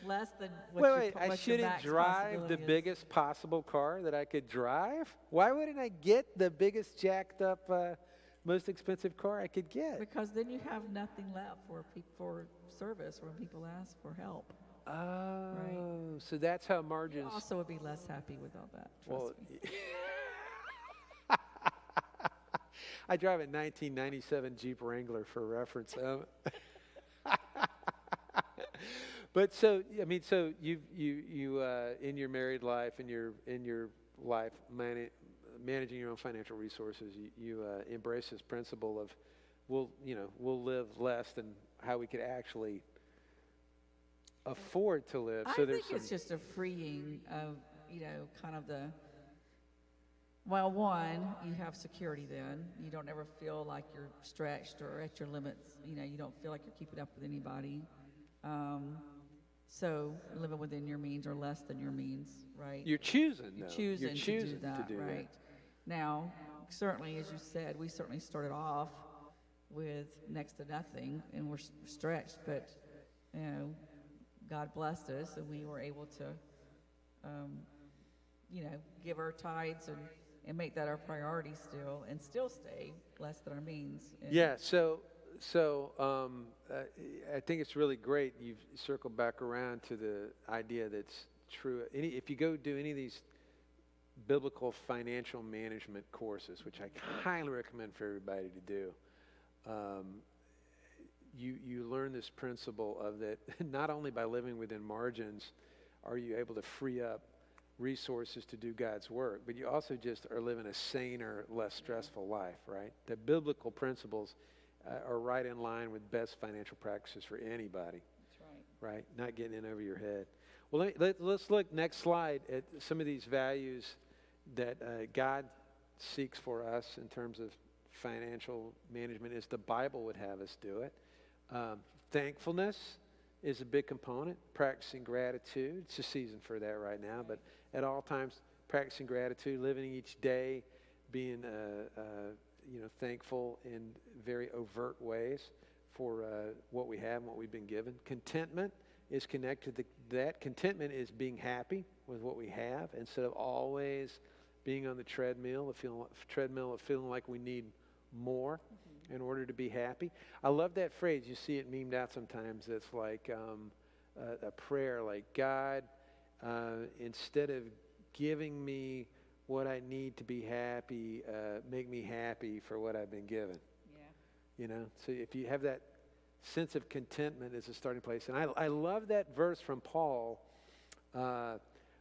less than what Wait, I your shouldn't max drive the possibility is. biggest possible car that I could drive? Why wouldn't I get the biggest jacked up, most expensive car I could get? Because then you have nothing left for service when people ask for help. Oh, Right. so that's how You margins... also would be less happy with all that, trust me. I drive a 1997 Jeep Wrangler for reference. But so, I mean, so you in your married life, in your life, managing your own financial resources, you embrace this principle of we'll live less than how we could actually afford to live. I think it's just a freeing of, kind of well, one, you have security then. You don't ever feel like you're stretched or at your limits. You don't feel like you're keeping up with anybody. So living within your means or less than your means, right? You're choosing to do that, right? Now, certainly, as you said, we certainly started off with next to nothing, and we're stretched, but, God blessed us, and we were able to, give our tithes and make that our priority still, and still stay less than our means. Yeah, so I think it's really great you've circled back around to the idea that's true. If you go do any of these biblical financial management courses, which I highly recommend for everybody to do, you learn this principle of that not only by living within margins are you able to free up resources to do God's work, but you also just are living a saner, less stressful life, right? The biblical principles are right in line with best financial practices for anybody. That's right. Right? Not getting in over your head. Well, let's look, next slide, at some of these values that God seeks for us in terms of financial management as the Bible would have us do it. Thankfulness is a big component. Practicing gratitude. It's a season for that right now, but at all times, practicing gratitude, living each day, being thankful in very overt ways for what we have and what we've been given. Contentment is connected to that. Contentment is being happy with what we have instead of always being on the treadmill of feeling like we need more in order to be happy. I love that phrase. You see it memed out sometimes. It's like a prayer, like, God, instead of giving me what I need to be happy, make me happy for what I've been given. Yeah. So if you have that sense of contentment as a starting place. And I love that verse from Paul.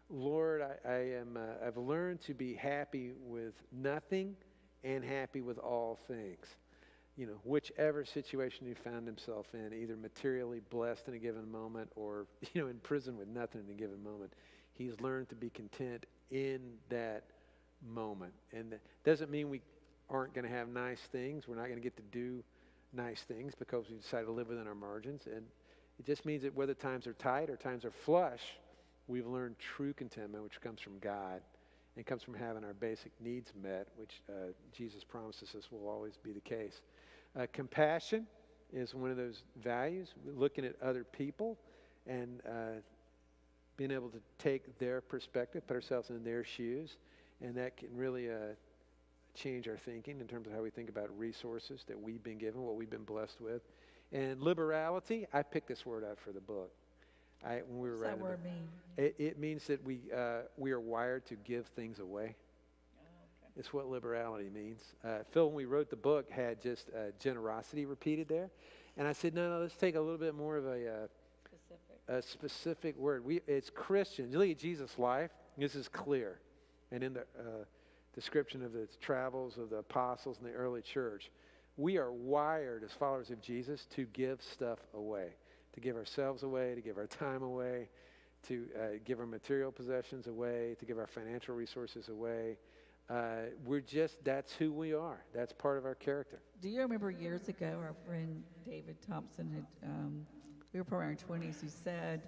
Lord, I've learned to be happy with nothing and happy with all things. Whichever situation he found himself in, either materially blessed in a given moment or, in prison with nothing in a given moment, he's learned to be content in that moment. And that doesn't mean we aren't going to have nice things. We're not going to get to do nice things because we decided to live within our margins. And it just means that whether times are tight or times are flush, we've learned true contentment, which comes from God and comes from having our basic needs met, which Jesus promises us will always be the case. Compassion is one of those values, looking at other people and being able to take their perspective, put ourselves in their shoes, and that can really change our thinking in terms of how we think about resources that we've been given, what we've been blessed with. And liberality, I picked this word out for the book. When we were writing the book. What does that word mean? It means that we are wired to give things away. It's what liberality means. Phil, when we wrote the book, had just generosity repeated there. And I said, no, let's take a little bit more of a specific word. It's Christians. You look at Jesus' life, this is clear. And in the description of the travels of the apostles and the early church, we are wired as followers of Jesus to give stuff away, to give ourselves away, to give our time away, to give our material possessions away, to give our financial resources away. That's who we are. That's part of our character. Do you remember years ago, our friend David Thompson had, we were probably in our 20s, who said,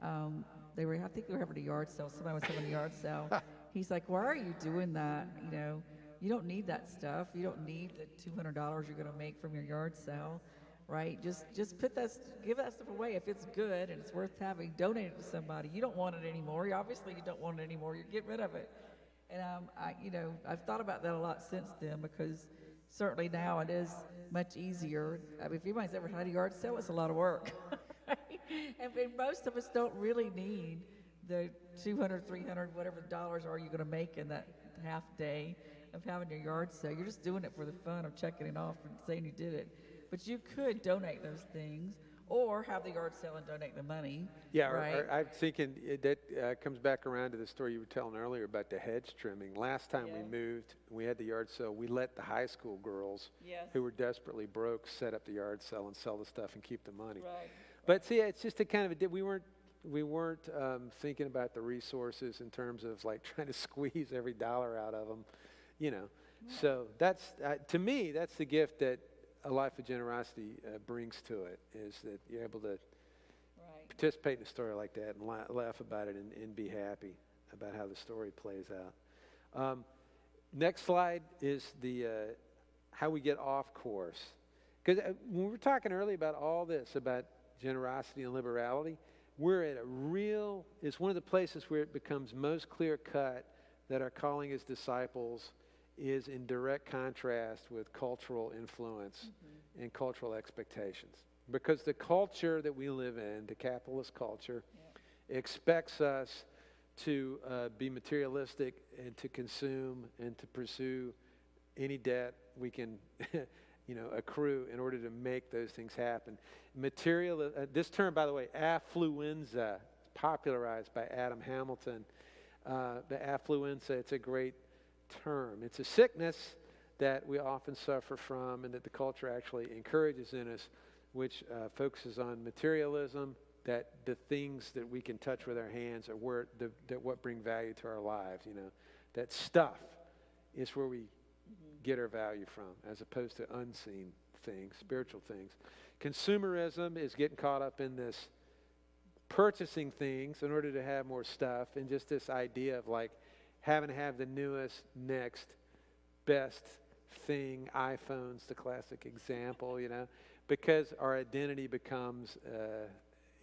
I think they were having a yard sale. Somebody was having a yard sale. He's like, why are you doing that? You don't need that stuff. You don't need the $200 you're going to make from your yard sale, right? Just give that stuff away. If it's good and it's worth having, donate it to somebody. You don't want it anymore. Obviously, you don't want it anymore. You get rid of it. And I've thought about that a lot since then, because certainly now it is much easier. I mean, if anybody's ever had a yard sale, it's a lot of work. And most of us don't really need the $200, $300, whatever dollars are you going to make in that half day. of having your yard sale. You're just doing it for the fun of checking it off and saying you did it. But you could donate those things or have the yard sale and donate the money. Yeah, right? or I'm thinking that comes back around to the story you were telling earlier about the hedge trimming. Last time we moved, we had the yard sale. We let the high school girls who were desperately broke set up the yard sale and sell the stuff and keep the money. Right. But see, it's just a kind of we weren't thinking about the resources in terms of like trying to squeeze every dollar out of them, you know. So that's to me, that's the gift that a life of generosity brings to it, is that you're able to participate in a story like that and laugh about it and be happy about how the story plays out. Next slide is the how we get off course. Because when we were talking earlier about all this, about generosity and liberality, we're at it's one of the places where it becomes most clear cut that our calling as disciples is in direct contrast with cultural influence and cultural expectations. Because the culture that we live in, the capitalist culture, expects us to be materialistic and to consume and to pursue any debt we can accrue in order to make those things happen. This term, by the way, affluenza, popularized by Adam Hamilton. The affluenza, it's a great term. It's a sickness that we often suffer from and that the culture actually encourages in us, which focuses on materialism, that the things that we can touch with our hands are what bring value to our lives, that stuff is where we get our value from, as opposed to unseen things, spiritual things. Consumerism is getting caught up in this purchasing things in order to have more stuff, and just this idea of like having to have the newest, next, best thing. iPhone's the classic example, because our identity becomes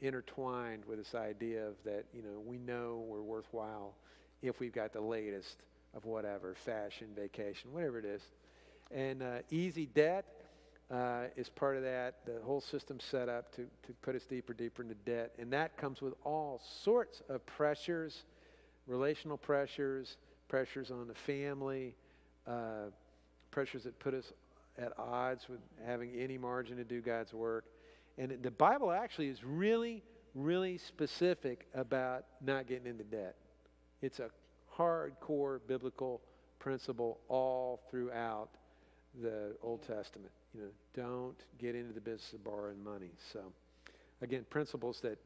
intertwined with this idea of that, we know we're worthwhile if we've got the latest of whatever, fashion, vacation, whatever it is. And easy debt is part of that. The whole system's set up to put us deeper into debt. And that comes with all sorts of pressures, relational pressures, pressures on the family, pressures that put us at odds with having any margin to do God's work. And the Bible actually is really, really specific about not getting into debt. It's a hardcore biblical principle all throughout the Old Testament. Don't get into the business of borrowing money. So, again, principles that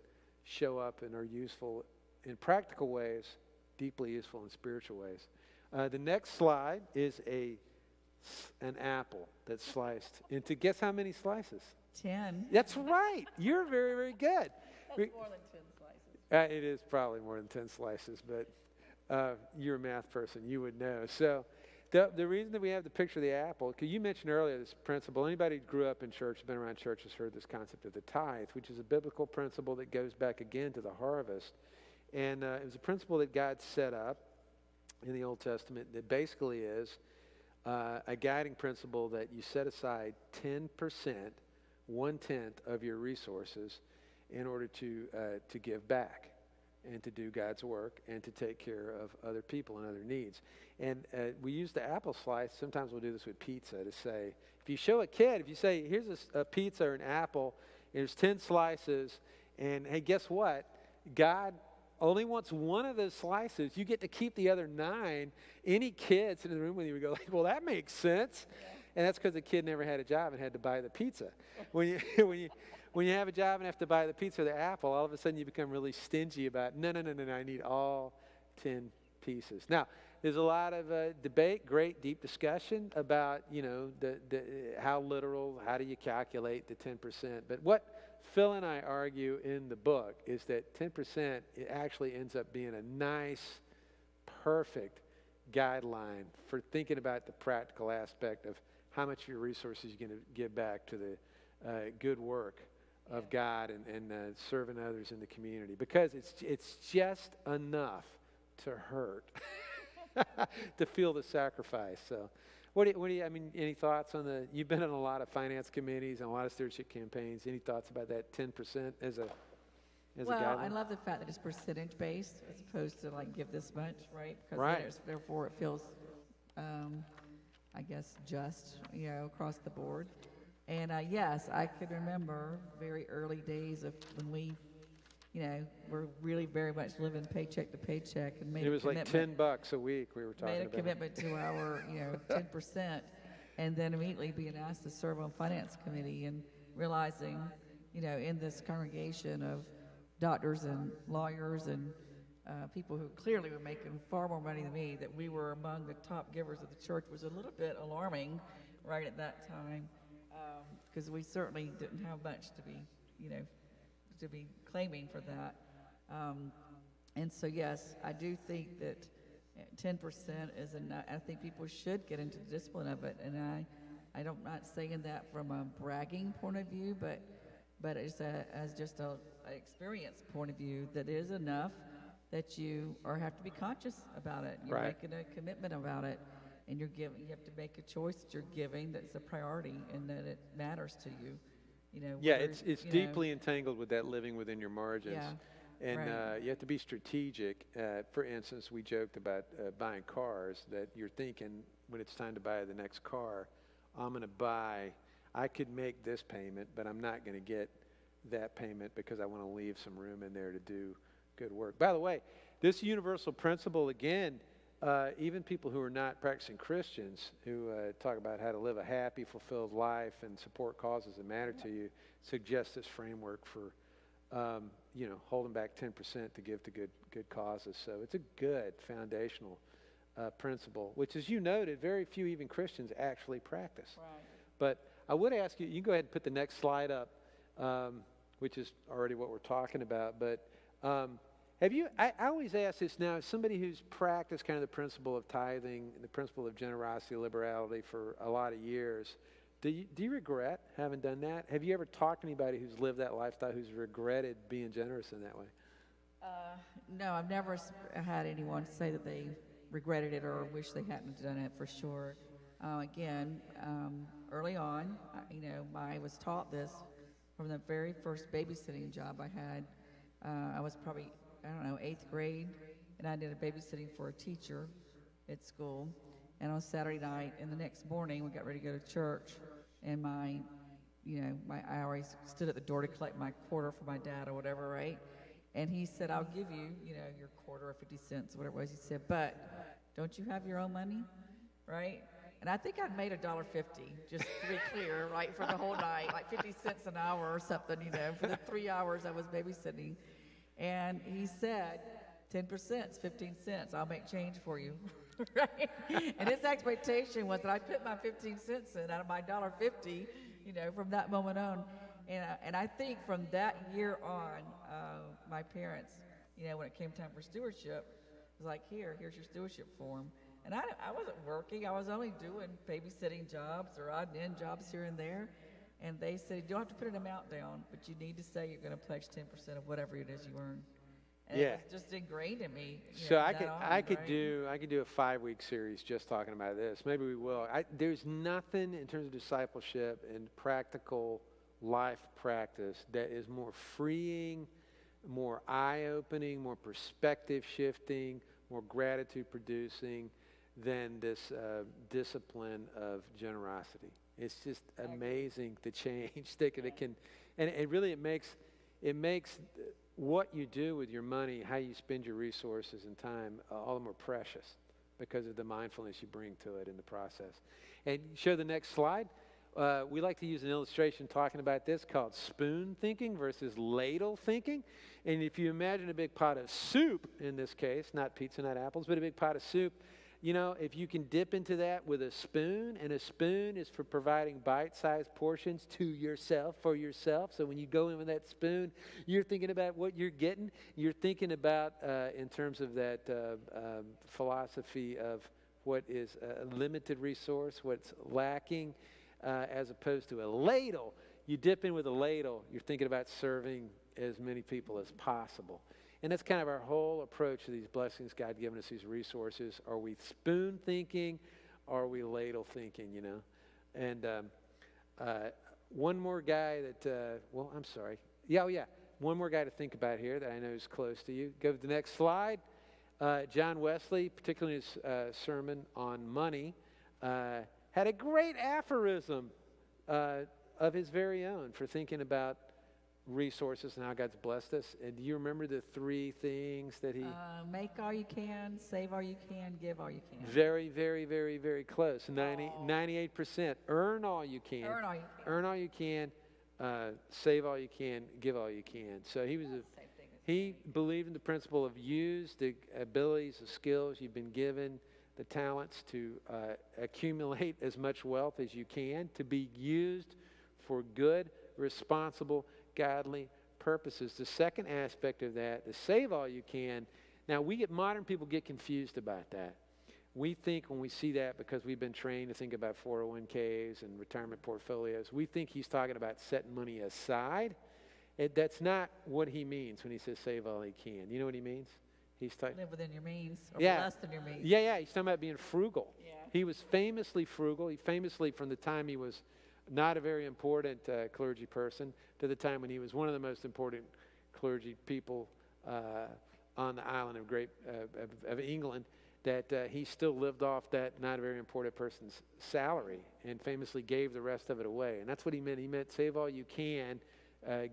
show up and are useful in practical ways, deeply useful in spiritual ways. The next slide is an apple that's sliced into, guess how many slices? 10. That's right. You're very, very good. That's more than 10 slices. It is probably more than 10 slices, but you're a math person. You would know. So the reason that we have the picture of the apple, because you mentioned earlier this principle, anybody who grew up in church, been around church, has heard this concept of the tithe, which is a biblical principle that goes back again to the harvest. And it was a principle that God set up in the Old Testament that basically is a guiding principle that you set aside 10%, 1/10 of your resources in order to give back and to do God's work and to take care of other people and other needs. And we use the apple slice. Sometimes we'll do this with pizza to say, if you show a kid, if you say, here's a pizza or an apple, there's 10 slices, and hey, guess what? God only wants one of those slices. You get to keep the other 9. Any kid sitting in the room with you would go like, well, that makes sense. Yeah. And that's because the kid never had a job and had to buy the pizza. When you have a job and have to buy the pizza or the apple, all of a sudden you become really stingy about, no, I need all 10 pieces. Now, there's a lot of debate, great deep discussion about, how literal, how do you calculate the 10%. But what Phil and I argue in the book is that 10% it actually ends up being a nice, perfect guideline for thinking about the practical aspect of how much of your resources you're going to give back to the good work of God and serving others in the community, because it's just enough to hurt to feel the sacrifice. So what do you, any thoughts on you've been on a lot of finance committees and a lot of stewardship campaigns. Any thoughts about that 10% as a guideline? Well, I love the fact that it's percentage based as opposed to like give this much, right? Because right. therefore it feels I guess, just, across the board. And yes, I could remember very early days of when we, were really very much living paycheck to paycheck and made It was like $10 a week we were talking made a about. commitment to our, 10%, and then immediately being asked to serve on finance committee and realizing, in this congregation of doctors and lawyers and people who clearly were making far more money than me, that we were among the top givers of the church was a little bit alarming right at that time, because we certainly didn't have much to be, to be claiming for that. And so, yes, I do think that 10% is enough. I think people should get into the discipline of it, and I'm not saying that from a bragging point of view, but as just an experience point of view, that it is enough that you have to be conscious about it. You're Right. making a commitment about it, and you're giving. You have to make a choice that you're giving that's a priority and that it matters to you. Yeah, whether, it's deeply entangled with that living within your margins. Yeah, And right. you have to be strategic. For instance, we joked about buying cars, that you're thinking when it's time to buy the next car, I could make this payment, but I'm not going to get that payment because I want to leave some room in there to do good work. By the way, this universal principle, again, even people who are not practicing Christians who talk about how to live a happy, fulfilled life and support causes that matter to you, suggest this framework for holding back 10% to give to good causes. So it's a good foundational principle, which, as you noted, very few even Christians actually practice. Right. But I would ask you, you can go ahead and put the next slide up, which is already what we're talking about. But I always ask this now, as somebody who's practiced kind of the principle of tithing, the principle of generosity, liberality for a lot of years, do you regret having done that? Have you ever talked to anybody who's lived that lifestyle who's regretted being generous in that way? No, I've never had anyone say that they regretted it or wish they hadn't done it, for sure. Early on, I was taught this from the very first babysitting job I had. I was probably, 8th grade, and I did a babysitting for a teacher at school. And on Saturday night, and the next morning, we got ready to go to church, and I always stood at the door to collect my quarter for my dad or whatever, right? And he said, "I'll give you, your quarter or 50 cents, whatever it was." He said, "But don't you have your own money?" Right? And I think I'd made $1.50, just to be clear, right, for the whole night, like 50 cents an hour or something, for the 3 hours I was babysitting. And he said, 10%, 15 cents, I'll make change for you, right? And his expectation was that I put my 15 cents in out of my $1.50, from that moment on. And I think from that year on, my parents, when it came time for stewardship, was like, here's your stewardship form. And I wasn't working. I was only doing babysitting jobs or odd and end jobs here and there. And they said, you don't have to put an amount down, but you need to say you're going to pledge 10% of whatever it is you earn. And Yeah. it was just ingrained in me. So I could right? do a 5-week series just talking about this. Maybe we will. There's nothing in terms of discipleship and practical life practice that is more freeing, more eye-opening, more perspective shifting, more gratitude producing than this discipline of generosity. It's just amazing the change that it can, and it makes what you do with your money, how you spend your resources and time, all the more precious because of the mindfulness you bring to it in the process. And show the next slide. We like to use an illustration talking about this called spoon thinking versus ladle thinking. And if you imagine a big pot of soup, in this case, not pizza, not apples, but a big pot of soup, if you can dip into that with a spoon, and a spoon is for providing bite-sized portions to yourself, for yourself. So when you go in with that spoon, you're thinking about what you're getting. You're thinking about, in terms of that philosophy of what is a limited resource, what's lacking, as opposed to a ladle. You dip in with a ladle, you're thinking about serving as many people as possible. And that's kind of our whole approach to these blessings God given us, these resources. Are we spoon thinking? Or are we ladle thinking, And one more guy that, I'm sorry. Yeah, one more guy to think about here that I know is close to you. Go to the next slide. John Wesley, particularly in his sermon on money, had a great aphorism of his very own for thinking about resources and how God's blessed us. And do you remember the three things that he... Make all you can, save all you can, give all you can. Very, very, very, very close. 98%. Earn all you can. Earn all you can. Earn all you can. Save all you can. Give all you can. So he believed in the principle of use the abilities, the skills you've been given, the talents to accumulate as much wealth as you can, to be used for good, responsible, godly purposes. The second aspect of that, to save all you can. Now, modern people get confused about that. We think when we see that, because we've been trained to think about 401ks and retirement portfolios, we think he's talking about setting money aside. That's not what he means when he says save all he can. You know what he means? He's talking... Live within your means, or Yeah. less than your means. Yeah, he's talking about being frugal. Yeah. He was famously frugal. He famously, from the time he was not a very important clergy person to the time when he was one of the most important clergy people on the island of England, that he still lived off that not a very important person's salary and famously gave the rest of it away. And that's what he meant. He meant save all you can,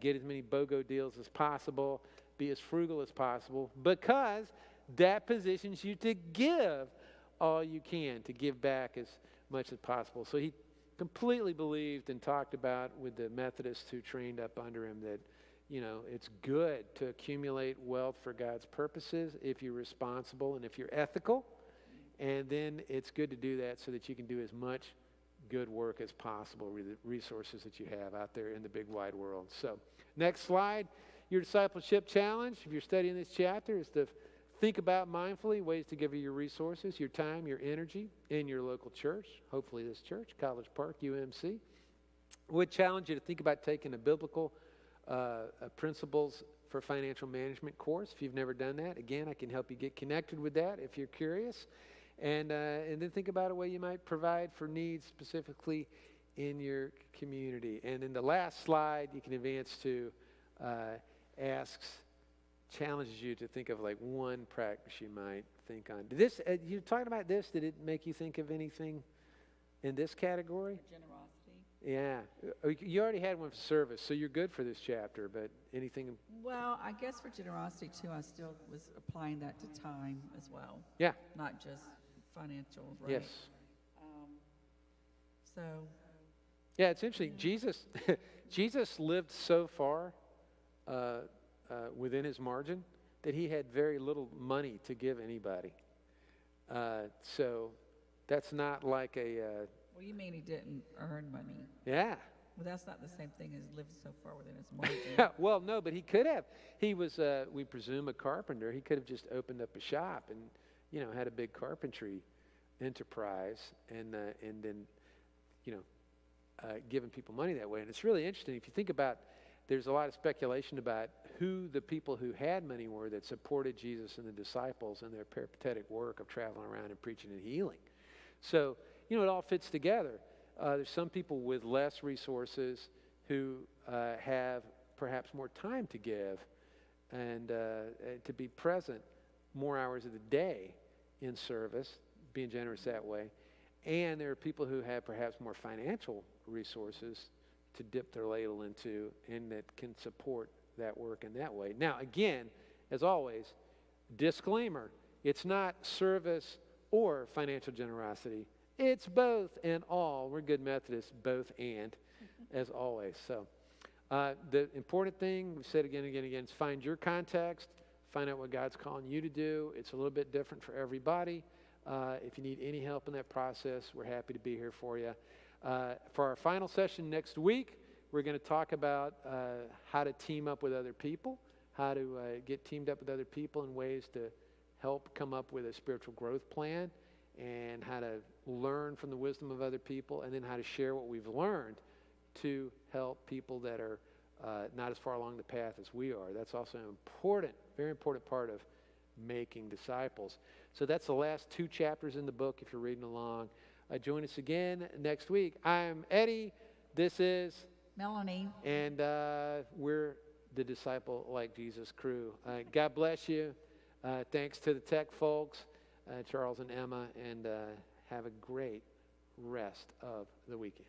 get as many BOGO deals as possible, be as frugal as possible, because that positions you to give all you can, to give back as much as possible. So he completely believed and talked about with the Methodists who trained up under him that, you know, it's good to accumulate wealth for God's purposes if you're responsible and if you're ethical. And then it's good to do that so that you can do as much good work as possible with the resources that you have out there in the big wide world. So next slide, your discipleship challenge, if you're studying this chapter, is to think about mindfully ways to give you your resources, your time, your energy in your local church, hopefully this church, College Park, UMC. Would challenge you to think about taking a biblical principles for financial management course. If you've never done that, again, I can help you get connected with that if you're curious. And then think about a way you might provide for needs specifically in your community. And in the last slide, you can advance to challenges you to think of like one practice you might think on. Did this, you talking about this, did it make you think of anything in this category? Generosity. Yeah. You already had one for service, so you're good for this chapter, but anything? Well, I guess for generosity too, I still was applying that to time as well. Yeah. Not just financial, right? Yes. So. Yeah, it's interesting. Jesus lived so far within his margin that he had very little money to give anybody. So that's not like a... Well, you mean he didn't earn money? Yeah. Well, that's not the same thing as living so far within his margin. Well, no, but he could have. He was, we presume, a carpenter. He could have just opened up a shop and, you know, had a big carpentry enterprise and then, you know, giving people money that way. And it's really interesting. If you think about, there's a lot of speculation about who the people who had money were that supported Jesus and the disciples in their peripatetic work of traveling around and preaching and healing. So, you know, it all fits together. There's some people with less resources who have perhaps more time to give and to be present more hours of the day in service, being generous that way. And there are people who have perhaps more financial resources to dip their ladle into and that can support that work in that way. Now, again, as always, disclaimer, it's not service or financial generosity. It's both and all. We're good Methodists, both and, as always. So the important thing, we've said again and again and again, is find your context, find out what God's calling you to do. It's a little bit different for everybody. If you need any help in that process, we're happy to be here for you. For our final session next week, we're going to talk about how to team up with other people, how to get teamed up with other people in ways to help come up with a spiritual growth plan, and how to learn from the wisdom of other people, and then how to share what we've learned to help people that are not as far along the path as we are. That's also an important, very important part of making disciples. So that's the last 2 chapters in the book if you're reading along. Join us again next week. I'm Eddie. This is Melanie. And we're the Disciple Like Jesus crew. God bless you. Thanks to the tech folks, Charles and Emma, and have a great rest of the weekend.